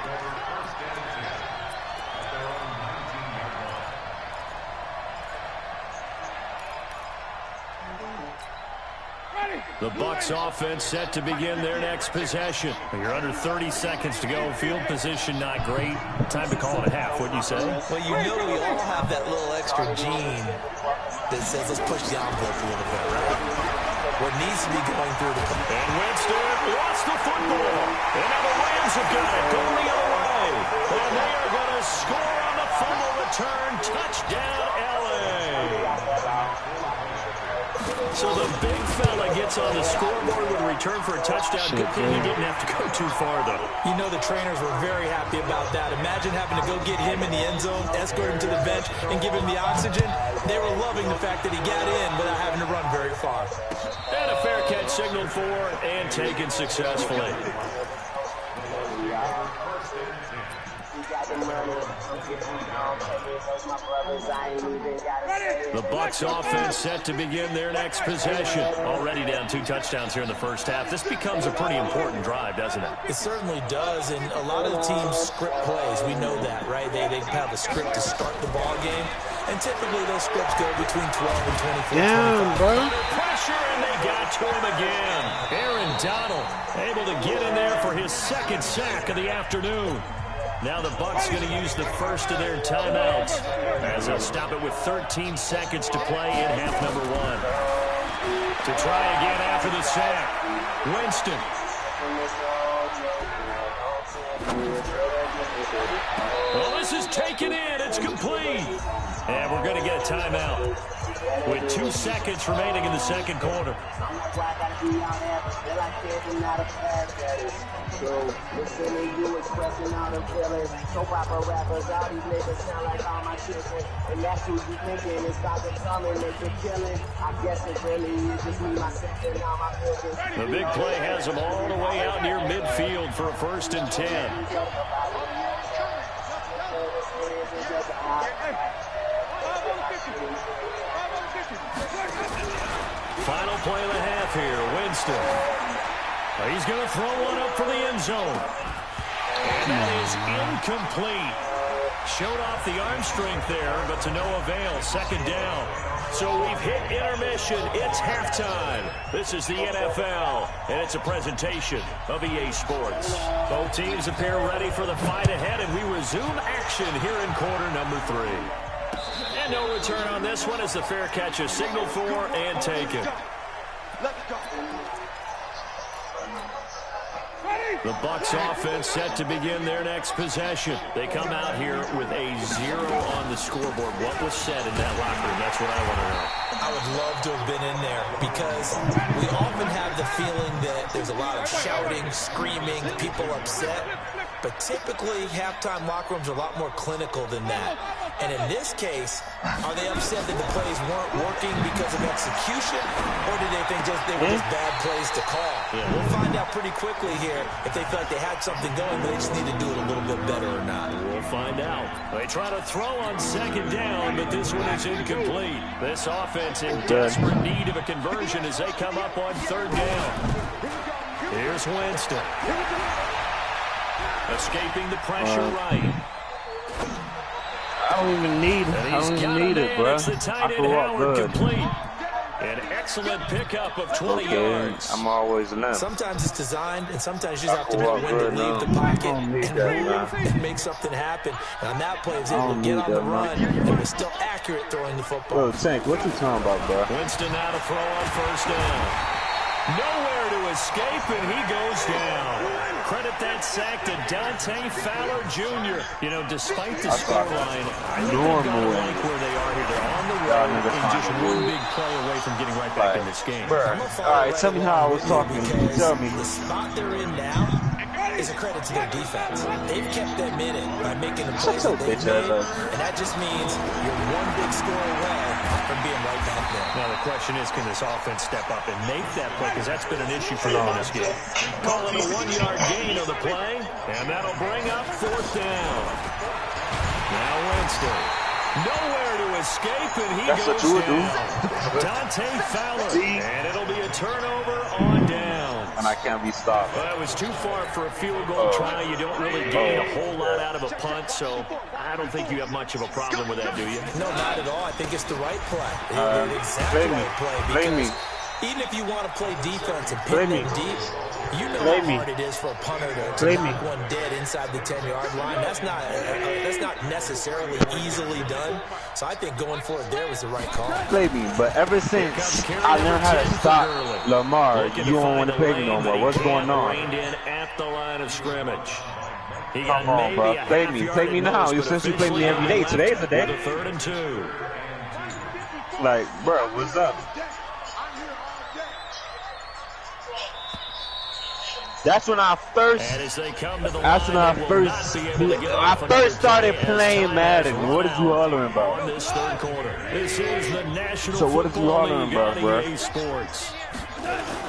The Bucs offense set to begin their next possession. You're under 30 seconds to go. Field position not great. Time to call it a half, wouldn't you say? Well, you know we all have that little extra gene that says let's push the envelope a little bit, right? What needs to be going through the... And Winston lost the football. And now the Rams have got it going the other way. And they are going to score on the fumble return. Touchdown, L.A. So the big fella gets on the scoreboard with a return for a touchdown. Good thing he didn't have to go too far, though. You know the trainers were very happy about that. Imagine having to go get him in the end zone, escort him to the bench, and give him the oxygen. They were loving the fact that he got in without having to run very far. And a fair catch signaled for and taken successfully. The Bucs offense set to begin their next possession. Already down 2 touchdowns here in the first half. This becomes a pretty important drive, doesn't it? It certainly does, and a lot of the teams script plays. We know that, right? They have a script to start the ball game, and typically those scripts go between 12 and 24. Damn, bro. Under pressure, and they got to him again. Aaron Donald able to get in there for his 2nd sack of the afternoon. Now the Bucs going to use the first of their timeouts as they'll stop it with 13 seconds to play in half number 1. To try again after the sack, Winston. Well, this is taken in. It's complete. And we're going to get a timeout with 2 seconds remaining in the second quarter. The big play has them all the way out near midfield for a 1st and 10. Final play of the half here, Winston. He's going to throw one up for the end zone. And that is incomplete. Showed off the arm strength there, but to no avail. Second down. So we've hit intermission. It's halftime. This is the NFL, and it's a presentation of EA Sports. Both teams appear ready for the fight ahead, and we resume action here in quarter number 3. And no return on this one as the fair catch is signaled for and taken. The Bucs offense set to begin their next possession. They come out here with a 0 on the scoreboard. What was said in that locker room? That's what I want to know. I would love to have been in there because we often have the feeling that there's a lot of shouting, screaming, people upset. But typically, halftime locker rooms are a lot more clinical than that. And in this case, are they upset that the plays weren't working because of execution? Or did they think they were just bad plays to call? Yeah. We'll find out pretty quickly here if they feel like they had something going, but they just need to do it a little bit better or not. We'll find out. They try to throw on second down, but this one is incomplete. This offense in desperate need of a conversion as they come up on third down. Here's Winston. Escaping the pressure right. I don't even need it, bro. It's the tight end Howard complete. An excellent pickup of 20 yards. I'm always in that. Sometimes it's designed, and sometimes you just have to know when to leave the pocket and move and make something happen. And on that play, he was able to get on the run and was still accurate throwing the football. Bro, Tank, what you talking about, bro? Winston now to throw on first down. Nowhere to escape, and he goes down. Credit that sack to Dante Fowler Jr. You know, despite the scoreline, I think they've got to like where they are here. They're on the road and just one big play away from getting right back in this game. All right, tell me how I was talking. Tell me. The spot they're in now is a credit to their defense. They've kept them in it by making the plays that they've made, and that just means you're one big score away from being right back there. Now the question is, can this offense step up and make that play? Because that's been an issue for them in this game. Calling a 1-yard gain on the play, and that'll bring up fourth down. Now Winston. Nowhere to escape, and he goes down. Dante Fowler, and it'll be a turnover on down. And I can't be stopped. Well, it was too far for a field goal try. You don't really gain a whole lot out of a punt, so I don't think you have much of a problem with that, do you? No, not at all. I think it's the right play. The exact right play. Because even if you want to play defense and pin them deep, you know how hard it is for a punter to knock one dead inside the 10-yard line. That's not necessarily easily done. So I think going for it there was the right call. Play me, but ever since I learned how to stop Lamar, you don't want to play me no more. What's going on? In at the line of scrimmage. Come on, bro. Play me now. Since you play me every day, today's the day. 3rd and 2. Like, bro, what's up? That's when I first started playing Madden. What are you hollering about? This third quarter. This is the National So what are you hollering about, bro?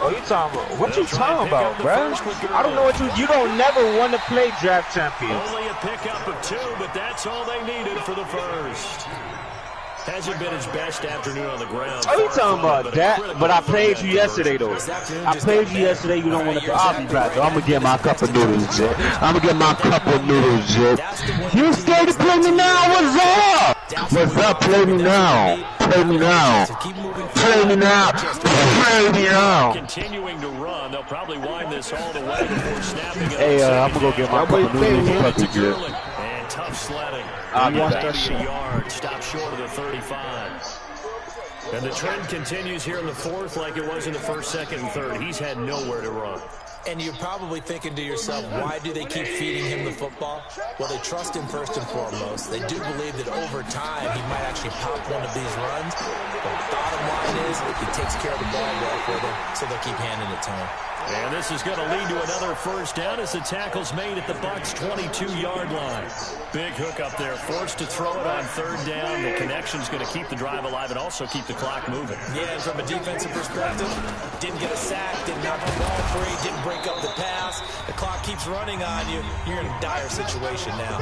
Oh, you talking about? What you talking about, bro? I don't know what you don't never want to play draft champions. Only a pickup of 2, but that's all they needed for the first. Hasn't been his best afternoon on the ground. Are you talking about that? But I played you yesterday, though. I played you yesterday. You don't want to. I'll be back, though. I'm going to get my cup of noodles, Jet. You scared to play me now? What's up? What's up? Play me now. Play me now. Play me now. Play me now. Continuing to run. They'll probably wind this all the way before snapping it. Hey, I'm going to go get my cup of noodles. And tough sledding. A yard, stop short of the 35. And the trend continues here in the 4th like it was in the 1st, 2nd, and 3rd. He's had nowhere to run. And you're probably thinking to yourself, why do they keep feeding him the football? Well, they trust him first and foremost. They do believe that over time he might actually pop one of these runs. But the bottom line is he takes care of the ball well for them, so they'll keep handing it to him. And this is going to lead to another first down as the tackle's made at the Bucs' 22-yard line. Big hook up there, forced to throw it on 3rd down. The connection's going to keep the drive alive and also keep the clock moving. Yeah, and from a defensive perspective, didn't get a sack, didn't knock the ball free, didn't break up the pass. The clock keeps running on you. You're in a dire situation now.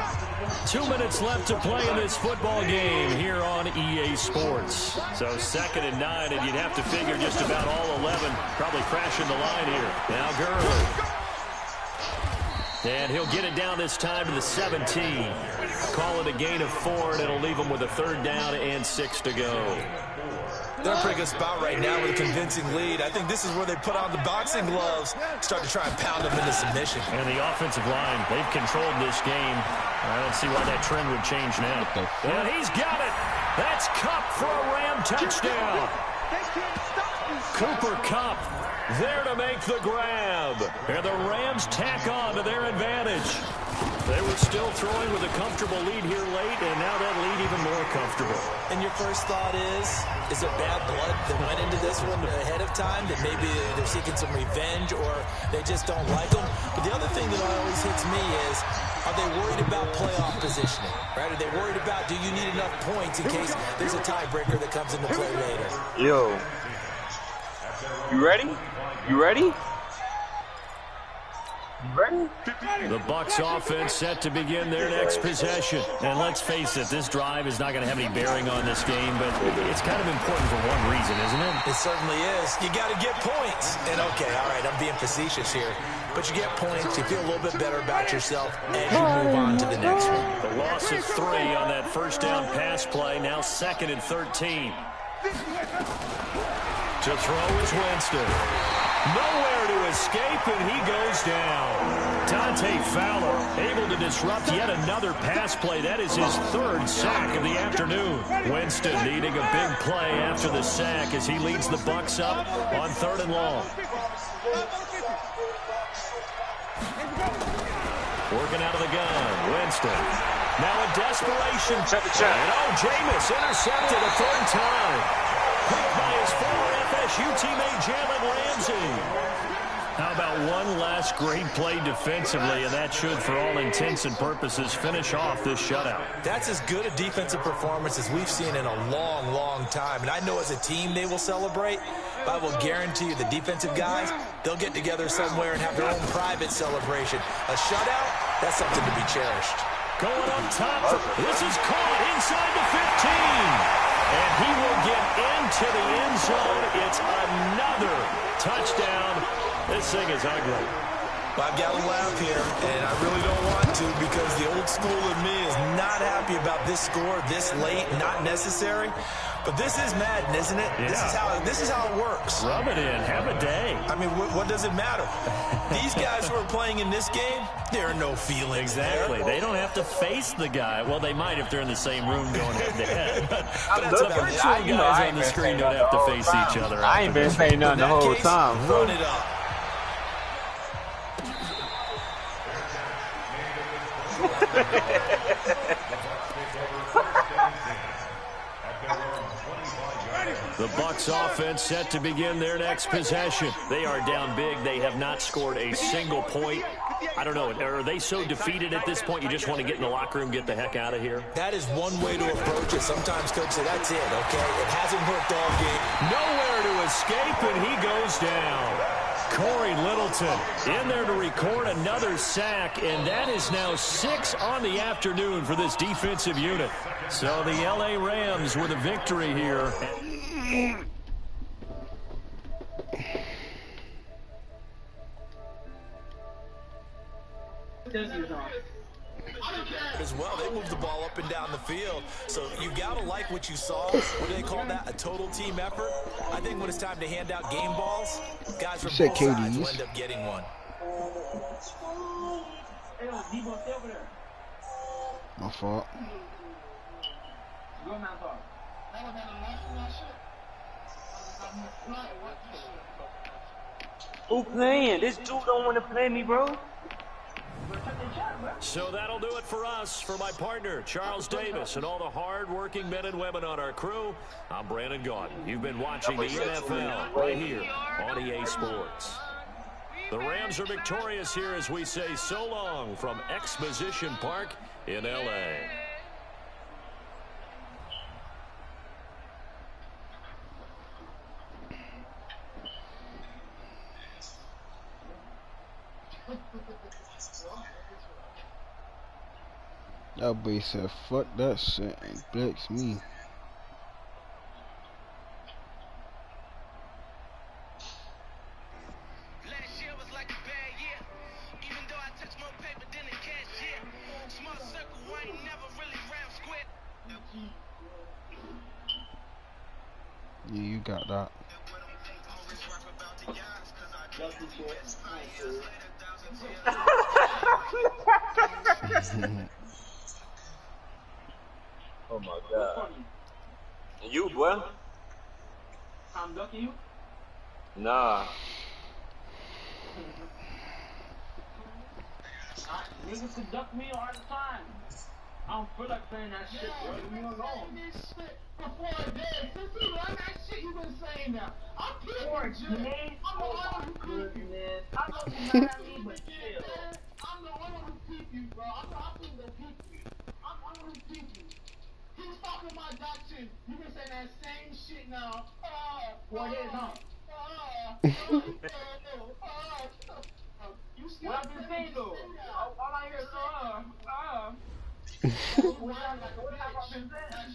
2 minutes left to play in this football game here on EA Sports. So 2nd and 9, and you'd have to figure just about all 11 probably crashing the line here. Now Gurley. And he'll get it down this time to the 17. Call it a gain of 4, and it'll leave them with a 3rd down and 6 to go. They're in a pretty good spot right now with a convincing lead. I think this is where they put on the boxing gloves, start to try and pound them into submission. And the offensive line, they've controlled this game. I don't see why that trend would change now. And he's got it. That's Kupp for a Ram touchdown. Cooper Kupp there to make the grab. And the Rams tack on to their advantage. They were still throwing with a comfortable lead here late, and now that lead even more comfortable. And your first thought is it bad blood that went into this one ahead of time, that maybe they're seeking some revenge or they just don't like them? But the other thing that always hits me is, are they worried about playoff positioning? Right? Are they worried about, do you need enough points in case there's a tiebreaker that comes into play later? Yo. You ready? You ready? Ready? The Bucs offense set to begin their next possession. And let's face it, this drive is not going to have any bearing on this game, but it's kind of important for one reason, isn't it? It certainly is. You got to get points. And okay, all right, I'm being facetious here, but you get points, you feel a little bit better about yourself as you move on to the next one. The loss of 3 on that first down pass play, now 2nd and 13. To throw is Winston. Nowhere to escape, and he goes down. Dante Fowler able to disrupt yet another pass play. That is his 3rd sack of the afternoon. Winston needing a big play after the sack as he leads the Bucs up on 3rd and long. Working out of the gun, Winston. Now in desperation. And Jameis intercepted a 3rd time. Quick by his former FSU teammate Jalen Ramsey. How about one last great play defensively, and that should, for all intents and purposes, finish off this shutout. That's as good a defensive performance as we've seen in a long, long time. And I know as a team they will celebrate, but I will guarantee you the defensive guys, they'll get together somewhere and have their own private celebration. A shutout, that's something to be cherished. Going up top, this is caught inside the 15. And he will get into the end zone. It's another touchdown. This thing is ugly. Well, I've got to laugh here, and I really don't want to because the old school in me is not happy about this score this late, not necessary. But this is Madden, isn't it? Yeah. This is how it works. Rub it in. Have a day. I mean, what does it matter? These guys who are playing in this game, there are no feelings. Exactly. There. They don't have to face the guy. Well, they might if they're in the same room going head-to-head. But the virtual guys on the screen don't have to face each other. I ain't been saying nothing the whole time. Run it up. The Bucs offense set to begin their next possession. They are down big. They have not scored a single point. I don't know. Are they so defeated at this point you just want to get in the locker room, get the heck out of here? That is one way to approach it. Sometimes coach say, that's it, okay? It hasn't worked all game. Nowhere to escape, and he goes down. Corey Littleton in there to record another sack, and that is now 6 on the afternoon for this defensive unit. So the L.A. Rams with a victory here. As well, they moved the ball up and down the field. So you gotta like what you saw. What do they call that? A total team effort. I think when it's time to hand out game balls, guys from both sides will end up getting one. My fault. Who playing? This dude don't want to play me, bro. So that'll do it for us. For my partner, Charles Davis, and all the hard-working men and women on our crew, I'm Brandon Gaudin. You've been watching the NFL right here on EA Sports. The Rams are victorious here as we say so long from Exposition Park in L.A. That boy said, fuck that shit and flex me. Last year was like a bad year. Even though I touched more paper Yeah, you got that. Oh my god. And you, boy? I'm ducking you? Nah. Niggas could duck me all the time. I don't feel like saying that shit, bro. Leave me alone. Before a day, since you learned that shit, you been saying that. I'm peeping, Jay. I'm the one who peep you. I know you mad at me, but chill. I'm the one who peep you, bro. I'm the one who peep you. I'm the one who peep you. He's talking about that shit. You been saying that same shit now. 4 days, huh? What I've been saying though, all I hear is what have I been saying?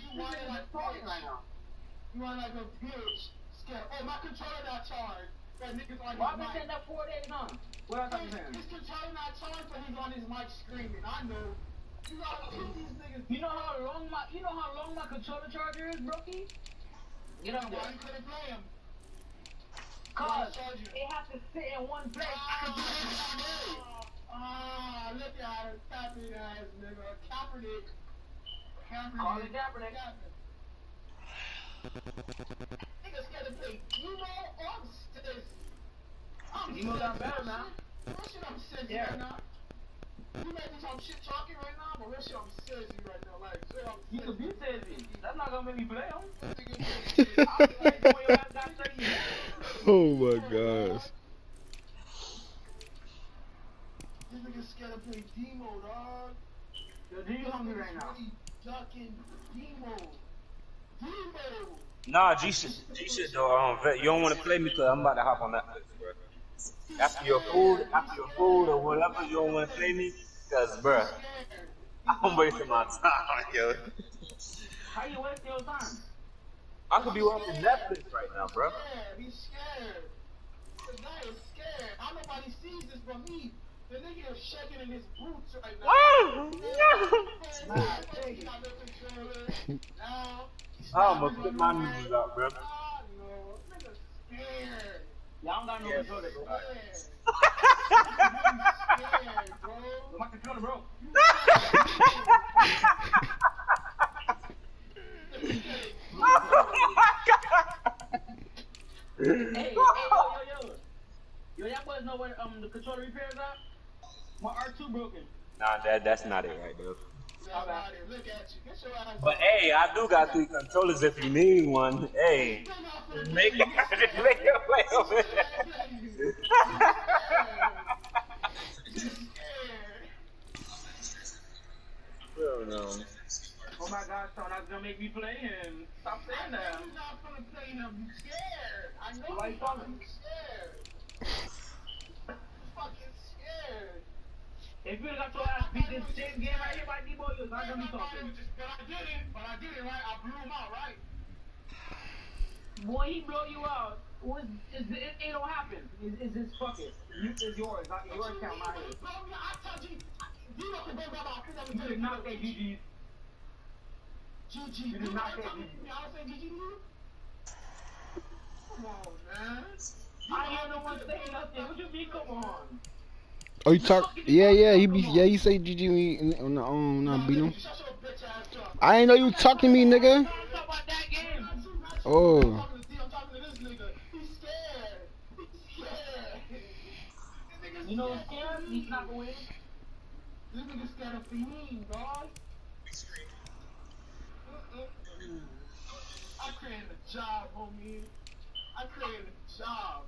You want like a bitch. Scared. Oh, my controller not charged. That nigga's on his mic. Why been saying that 4 days, huh? What else have you saying? His controller not charged, but he's on his mic screaming. I know. You gotta kill these niggas. You know how long my controller charger is, Brookie? Get up there. Why you couldn't play him? Cause it has to sit in one place. Look at her, Kaepernick ass nigga. Kaepernick. Call it Kaepernick. Niggas gotta play Demo or Stiz. Demo got better now. Real shit, I'm sissy right now. You may be some shit talking right now, but real shit, I'm sissy right now. Like, shit, I'm you could be sissy. That's not gonna make me play him. Oh my gosh. This nigga's scared to play Demo, dog. Yo, do you hungry right now? Ducking Demo. Demo. Nah, G shit though. You don't want to play me because I'm about to hop on that place, bro. After your food or whatever, you don't want to play me because, bro, I'm wasting my time, yo. How you wasting your time? I could be watching Netflix right now, bro. He's scared. The guy is scared. How nobody sees this but me. The nigga is shaking in his boots right now. I'm gonna put my music out, bro. No, nigga's scared. Y'all don't got no controller, bro. Scared, bro. My controller broke. Hey, yo. Yo, y'all boys know where the controller repairs at? My R2 broken. Nah, that's not it right there. Look at you. Get your ass But hey, I do got 3 controllers if you need one. Hey, make it play over there. No. Oh my gosh, so that's gonna make me play him. Stop saying that. I'm not gonna play him. You scared. I know Why you talking? I'm scared. Fucking scared. If you got your ass beat this same game right here by Debo, you're not gonna be talking. But I did it, right? I blew him out, right? Boy, he blow you out. It don't happen. It's just fuck it. It's yours. Not your account, not his. I told you, Debo can go grab our You did not say GG. GG. You did not say GG. Y'all say GG to you? Come on, man. I hear no one saying nothing. What you mean, come on? Oh, you talk? Yeah, he say GG on the beat him. I ain't know you talking to me, nigga. Oh. I'm talking to this nigga. He's scared. You know what's scared? He's not gonna win. This nigga's scared of Fahim, dog. I created a job, homie. I created a job.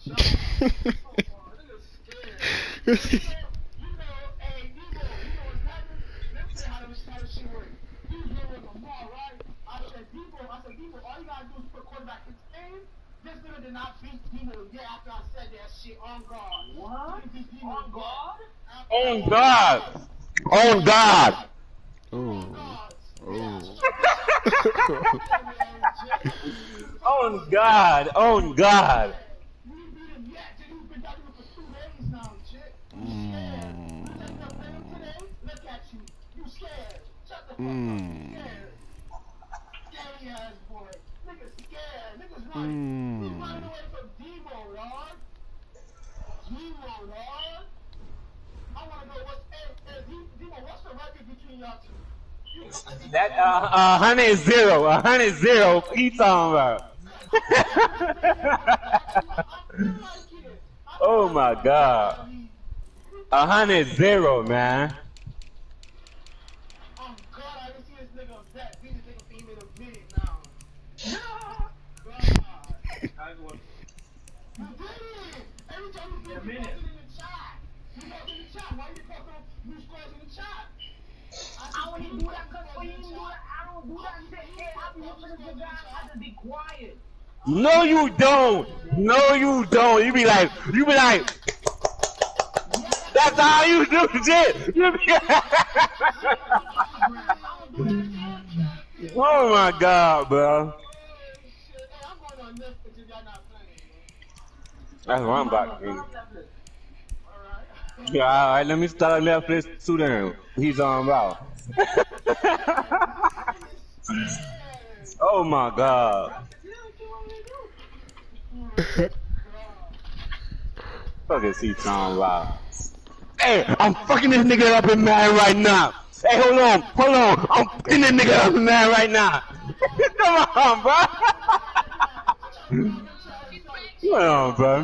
Come on, nigga's scared. You know, hey, you know what's happening? Let me tell you how this shit works. You was here with Lamar, right? I said, Debo, all you gotta do is put quarterback in game. This nigga did not beat Debo yet after I said that shit on guard. What? On guard? On God! On God! Oh. On God! On God! scared. Shut the fuck up. Scared. Scary ass boy. Niggas scared. Niggas running. He's running away from Debo, dog. Debo, dog. I wanna know Debo, what's the record between y'all two? That 100-0, 100-0. What you talking about? Oh my God. 100-0, man. Oh God, I didn't see this nigga upset. Beat this nigga for even a minute now. God. You did it. Every time you posted in the chat. You posted in the chat. Why you posting new scores in the chat? I wouldn't do that because when you do that, I don't do that shit. Hey, I be listening to guys, I have to be quiet. No, you don't. No, you don't. You be like, that's how you do shit. You be oh my God, bro. That's what I'm about to do. Yeah, alright, let me start Netflix too then. He's on about. Oh my God. Fuck is he talking about? Hey, I'm fucking this nigga up in man right now. Hey, hold on. I'm fucking this nigga up in man right now. Come on, bro. Come on, bro.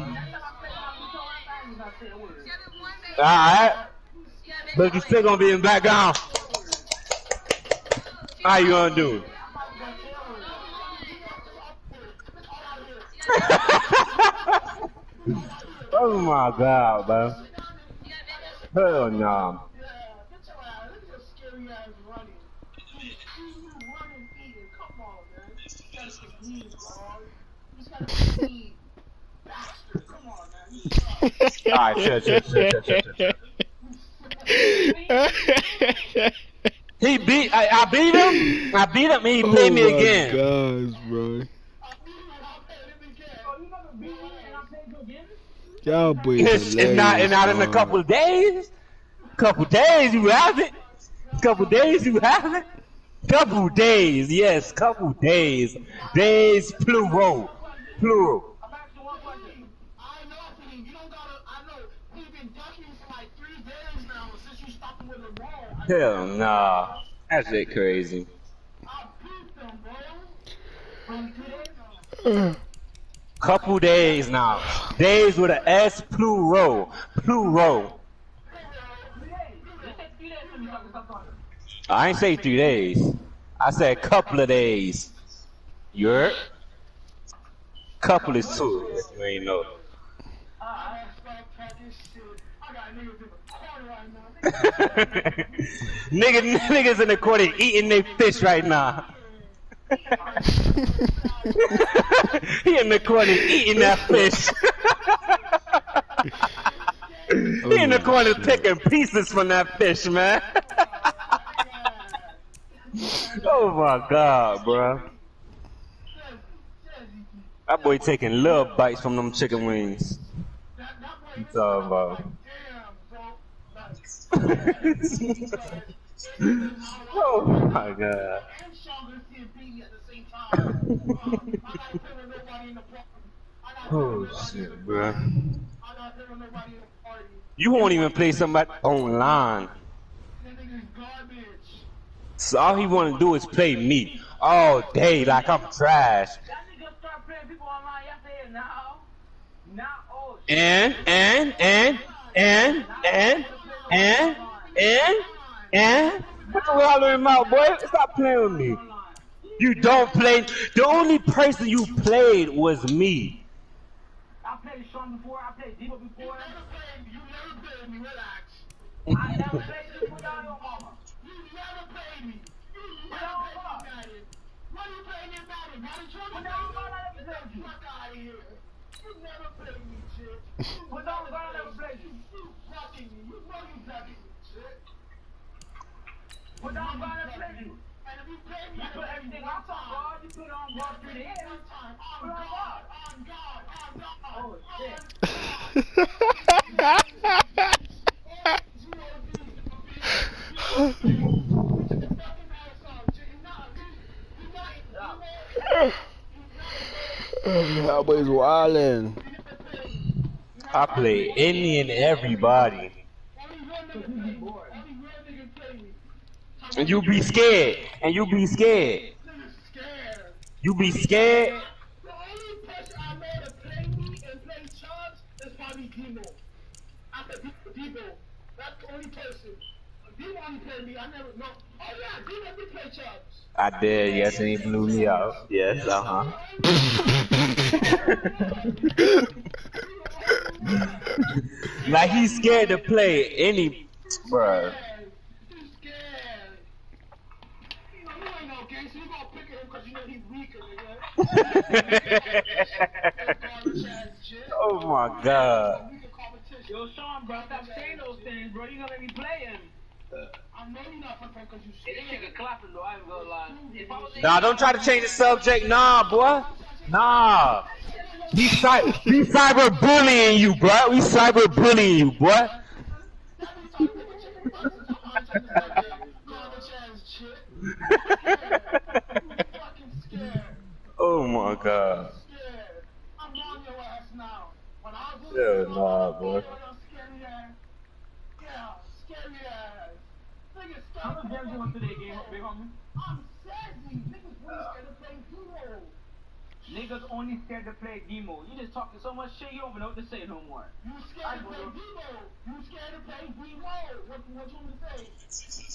Alright. But you still gonna be in the background. How you gonna do? Oh my God, bro. Hell no. Alright, shut. He beat. I beat him. He played me again. Oh my gosh, bro. Y'all boys and not in a couple of days. Couple days you have it. Yes, couple days. Days plural. Hell nah. That shit crazy. Couple days now. Days with an S plural. I ain't say 3 days. I said couple of days. You heard? Couple is 2. You ain't know. Niggas in the corner eating their fish right now. He in the corner eating that fish. He in the corner picking pieces from that fish, man. Oh my God, bro. That boy taking little bites from them chicken wings. You talking about? Oh my God. Oh shit, bro. You won't even play somebody online. So all he wanna do is play me all day like I'm trash. And what you hollering out, boy? Stop playing with me. You don't play. The only person you played was me. I played Sean before. I played Debo before. You never played me. Relax. I never played you. Put down your mama. You never played me. You never played me. What are you playing in Madden? Madden 20? Put down your mama. I never played you. Fuck out of here. You never played me, shit. Put down your mama. I never played you. You fucking me. You know you fucking me, shit. Put down your mama. I never played you. And if you play me, you put everything on guard. You put on guard through the end. On God. Oh, shit. That boy's wildin'. I play any and everybody. And you be scared. And you be scared. You be scared. The only person I know to play me and play Chubbs is probably Debo. I said Debo. That's the only person. Debo only played me. I never know. Oh yeah, Debo did play Chubbs. I did, yes, and he blew me out. Yes, Like he's scared to play any, bruh. Oh my God. Yo, Sean, bro, stop saying those things, bro. You gonna let me play him. I know you're not fucking because you say this nigga clapping, though. I ain't gonna lie. Nah, don't try to change the subject. Nah, boy. Nah. We cyber bullying you, bro. We cyber bullying you, boy. Oh my God. Yeah, nah, boy. How much damage you want today, game, big homie? Niggas only scared to play Demo. You just talking so much shit, you don't even know what to say no more. You scared to play Demo. You scared to play Demo. What you want me to say? You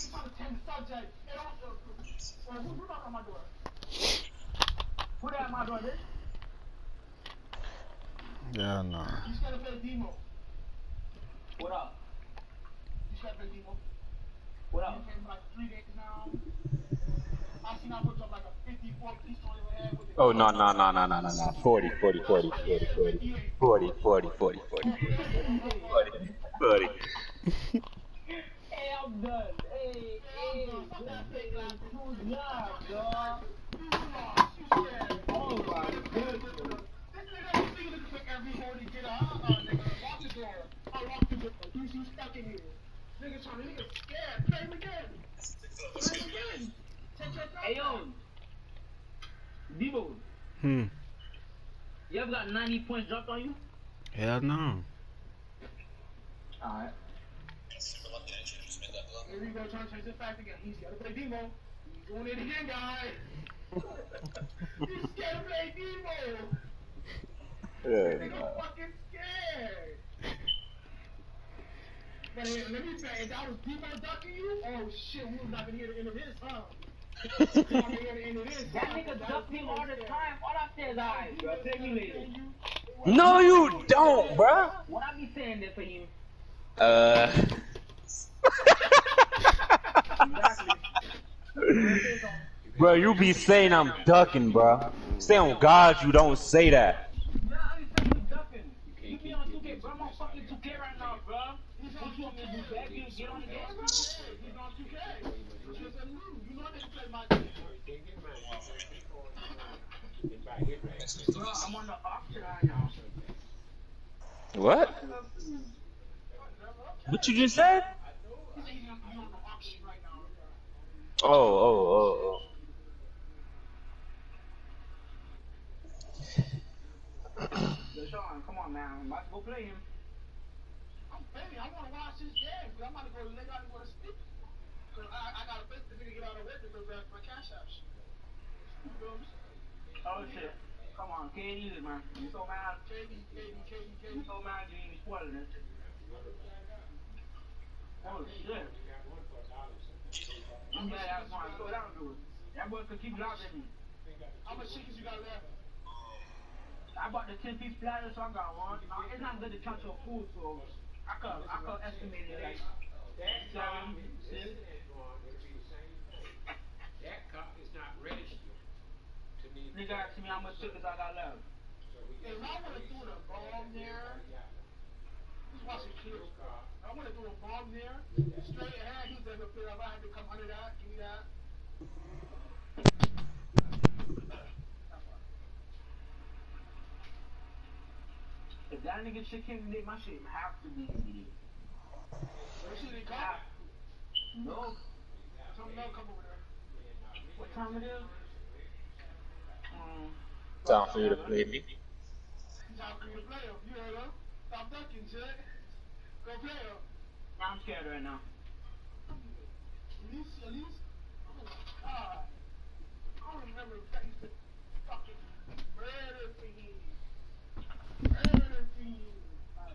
trying to change the subject. Who knocked on my door? Who that at my door, bitch? Yeah, nah. You scared to play Demo. What up? You scared to play Demo. What up? You came for like 3 days now. I seen I put up like a 54 piece on your head with it. Oh, no. 40. Hey, I'm done. Hey, dog. Oh my goodness. Every hole to get out. Lock the door. I locked the door. You stuck in here. Niggas trying to scared. Play him again. Hey, yo. Debo. You ever got 90 points dropped on you? Hell no. Alright. Here we go, trying to change the fact again. He's got to play Demo. He's doing it again, guys. He's scared to play Demo. Nigga fucking scared. But let me say, if that was Demo ducking you, oh shit, we was not gonna hear the end of this, huh? That nigga ducked me all the time. All I say is alright, bro. Take me later. No, you don't, bro. What I be saying there for you? Bro, you be saying I'm ducking, bro. Say on God you don't say that. Yeah, I be saying you ducking. You be on 2K, bro. I'm on fucking 2K right now, bro. What you want me to do, back you get on the game? He's on 2K. You know they play my game. Bro, I'm on the auction right now. What? What you just said? Oh. Sean, come on, man. I'm about to go play him. I'm playing. I want to watch this game, but I'm about to go lay out and go to sleep. Cause I got to get out of work to go grab my cash out. Oh shit. Come on, can't use it, man. You so mad. You so mad you ain't spoiling it. Oh shit. I'm glad that's why I throw it out, dude. That boy could keep dropping me. How much chickens you got left? I bought the 10-piece platter, so I got one. It's not good to count your food, so I could estimate it like 7, 6. That cup is not registered to me. Nigga asked me how much chickens I got left. If I want to do the bomb there, just watch the kids. I want to do a bomb there, straight ahead. He's going to feel like I had to come under that, give me that. If that nigga shit came today, my shit have to be in here. What shit they got? No. What time it is? Time for you to play me. Time for you to play him. You heard him? Stop ducking, Jay. Go play him. I'm scared right now. Elise? Oh my God. I don't remember if that used to fucking murder fiend.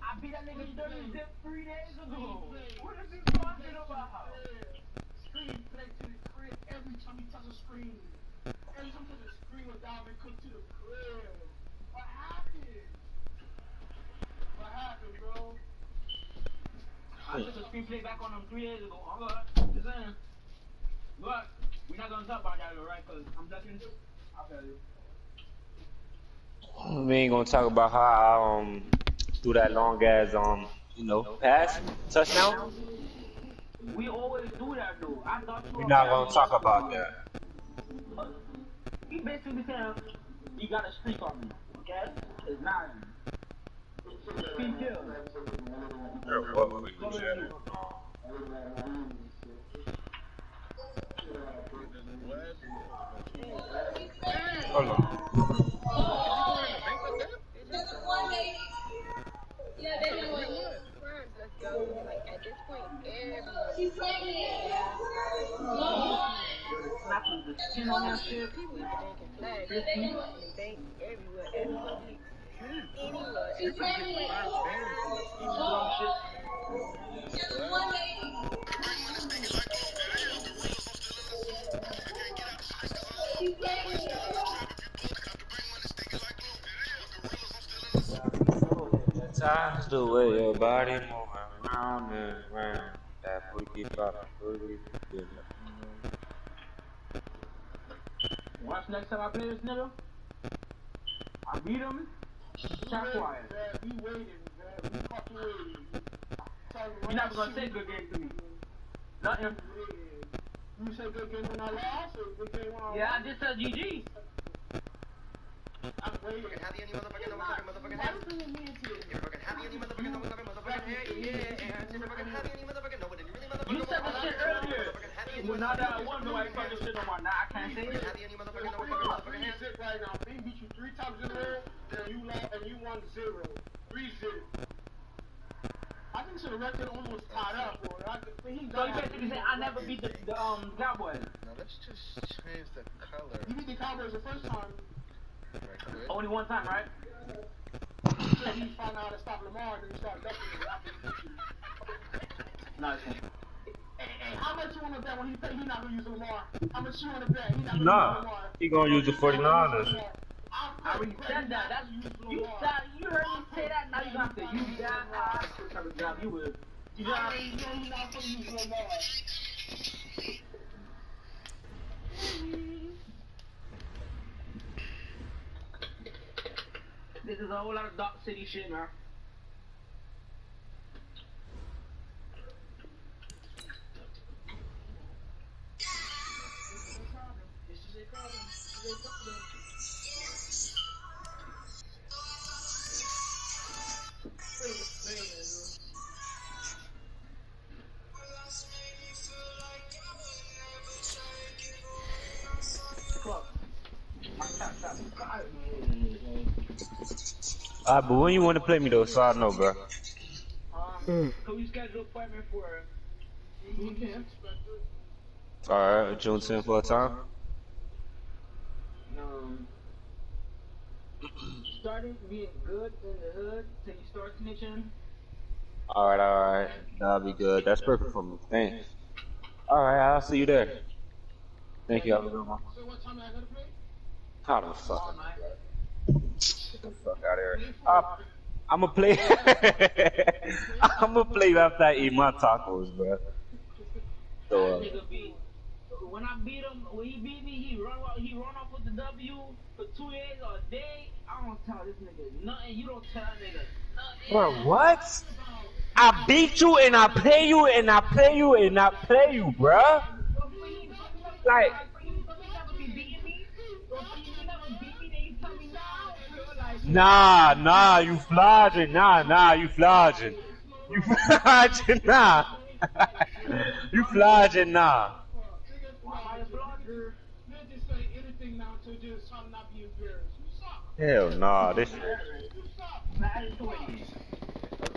I beat that nigga 30 zip 3 days ago. What is he talking about? Screen play to the crib every time he touch a screen. Every time he touch a screen with Dalvin Cook to the crib. What happened? What happened, bro? I took a screenplay back on him 3 days ago. I'm good. Just saying. But we're not gonna talk about that, right? Cause I'm ducking. I'll tell you. We ain't gonna talk about how I do that long ass pass touchdown. We always do that though. I thought We're not gonna talk about that. He basically saying you got a streak on me, okay? It's not. Team kill. Hold on. Yeah, they know what. Let's go. Like at this point, people even banking flags. They bank everywhere. Everybody. Anywhere. It's just Time's the way your body moving round and round. That booty pop, booty. Watch next time I play this nigga. I beat him. Shot quiet. We waiting, man. We fucking waiting. You're not gonna say good game to me. Nothing. You say good game when I lost or good game when I won? Yeah, I just said GG. I'm waiting. Have you any motherfucking head? You're fucking happy any motherfucking head? Yeah. You're fucking happy any motherfucking no, did you really motherfucking You said the shit earlier. Well, now that I won, no, I fucking shit on my now I can't say it. Happy any motherfucking head? Zip right now. They beat you 3 times in a row, and you lost, and you won 0. 3-0. I think so the record almost tied up, bro. So you basically say I never beat the Cowboys. Now let's just change the color. You beat the Cowboys the first time. Only one time, right? So he found out how to stop Lamar, and then he started ducking him after he beat you. Nice. Hey, how much you want to bet when he say he's not going to use Lamar? How much you want to bet he's not going to use Lamar? He gonna use the 49ers. I already said that. That's you heard me say that. Now you have to use that. What type of job you would? You know what I mean? He's not going to use Lamar. This is a whole lot of Dark City shit, man. Alright, but when you want to play me though, so I know, bro. Can we schedule an appointment for June 10th? Alright, June 10th for a time. Starting being good in the hood till you start snitching. Alright. That'll be good. That's perfect for me. Thanks. Alright, I'll see you there. Thank you. Have a good one. How the fuck? Get the fuck out of here. I'ma play. I'ma play after I eat my tacos, bro. So, when I beat him, when he beat me, he run off with the W for 2 days or a day. I don't tell this nigga nothing. You don't tell that nigga nothing. bro, what? I beat you and I play you and I play you and I play you, bruh. Like. Nah, you flogging. Nah, you flogging. You flogging, nah. You flogging, nah. record. Man just say anything now to just try to not be embarrassed. You suck. Hell nah, this. You suck. Bad ways.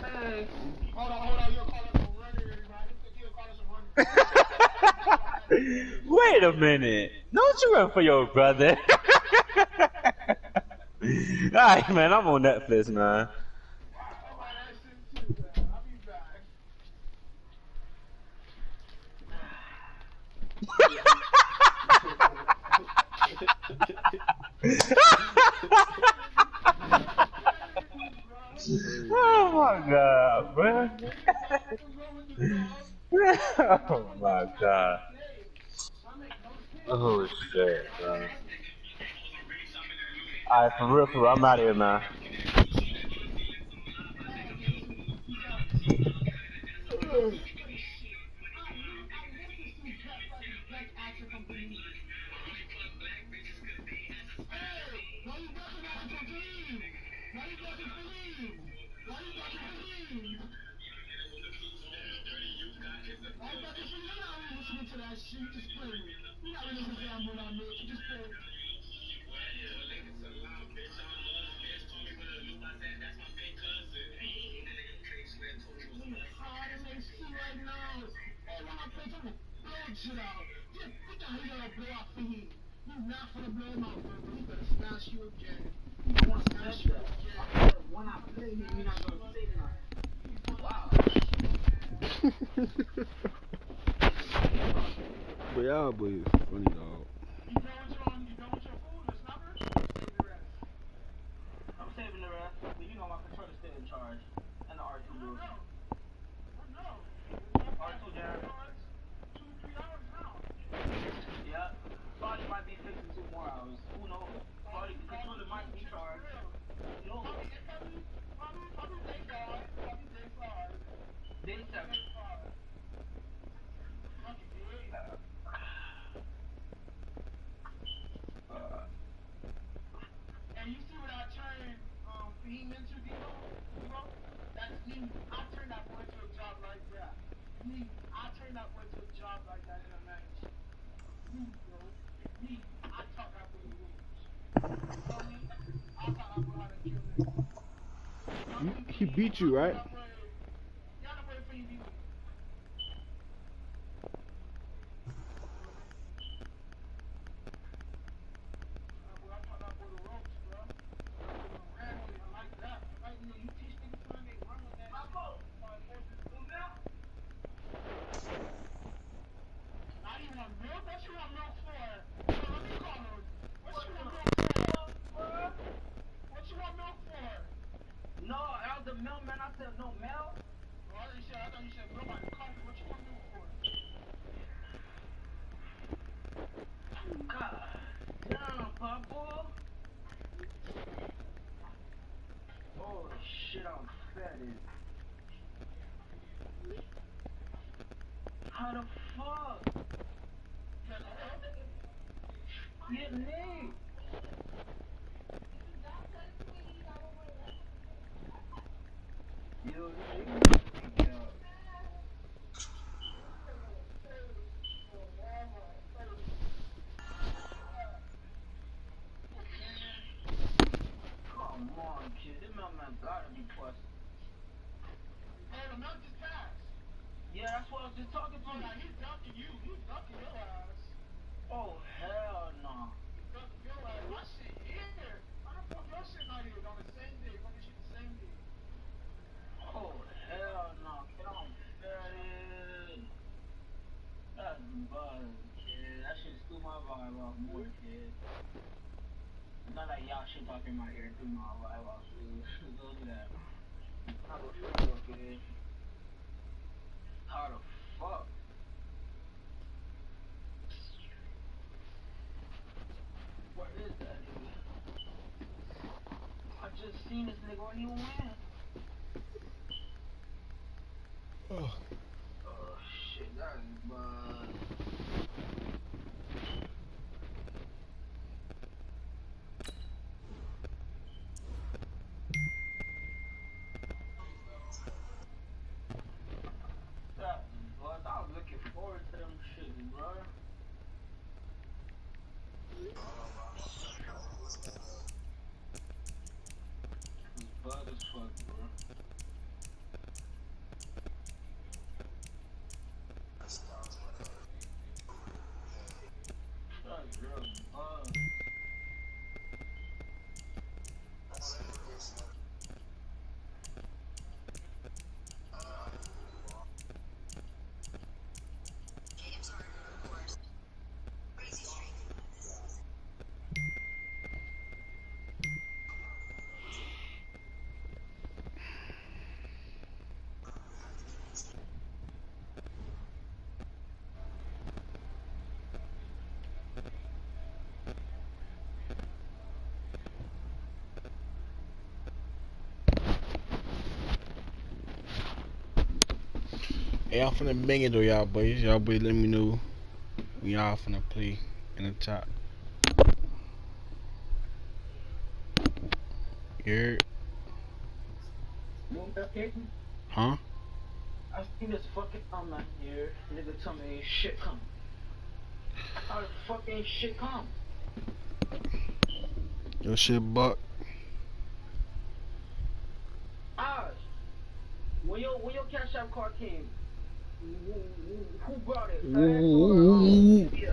Okay. Hold on. You'll call us a runner, everybody. You'll call us a runner. Wait a minute. Don't you run for your brother. Alright, man, I'm on Netflix, man. Oh my god, bro. Oh my god. Oh shit, bro. Alright, for real, I'm out of here, man. But y'all boys funny, dog. I'm saving the rest, but you know my controller's still in charge. And the R2 booth. R2 jab. 2-3 hours now. Yeah. Body might be fixing 2 more hours. Who knows? Body, the controller might be charged. No. Probably day 7. And you see what I turned Fahim into, Debo? That's me. I turned that boy to a job like that. I turned that boy to a job like that in a match. I taught that boy the rules. You know me? I taught that boy how to kill him. He beat you, right? Yeah, I'm waiting for you to beat me. No, I was the mailman. I said no mail. Oh, I thought you said milk by the coffee. What you want milk for? God damn, Papa. Oh shit, I'm fatted. How the fuck? Get me. Yo, come on, kid. This mailman gotta be plus. Hey, the milk just passed. Yeah, that's what I was just talking to. Nah, he's dunking you. He's dunking your ass. Oh, hell no. He's dunking your ass. My shit here. How the fuck your shit not here on the same day? Fucking shit the same day. Oh, hell no. Get on fatted. That's buzz, kid. That shit threw my vibe off more, kid. Not like y'all shit talking in my ear threw my vibe off, dude. Look at that. How the fuck, kid? How the fuck? What is that, dude? I just seen this nigga when he went. Oh shit, that is bad. That is bad. I was looking forward to them shit, bro. Hey, I'm finna bang it though, y'all boys. Y'all boys let me know when y'all finna play in the top. Yeah. Huh? I seen this fucking online here. Nigga tell me ain't shit come. How the fuck ain't shit come? Your shit buck. Oz, when your Cash App card came, who brought it? Ooh. Yeah.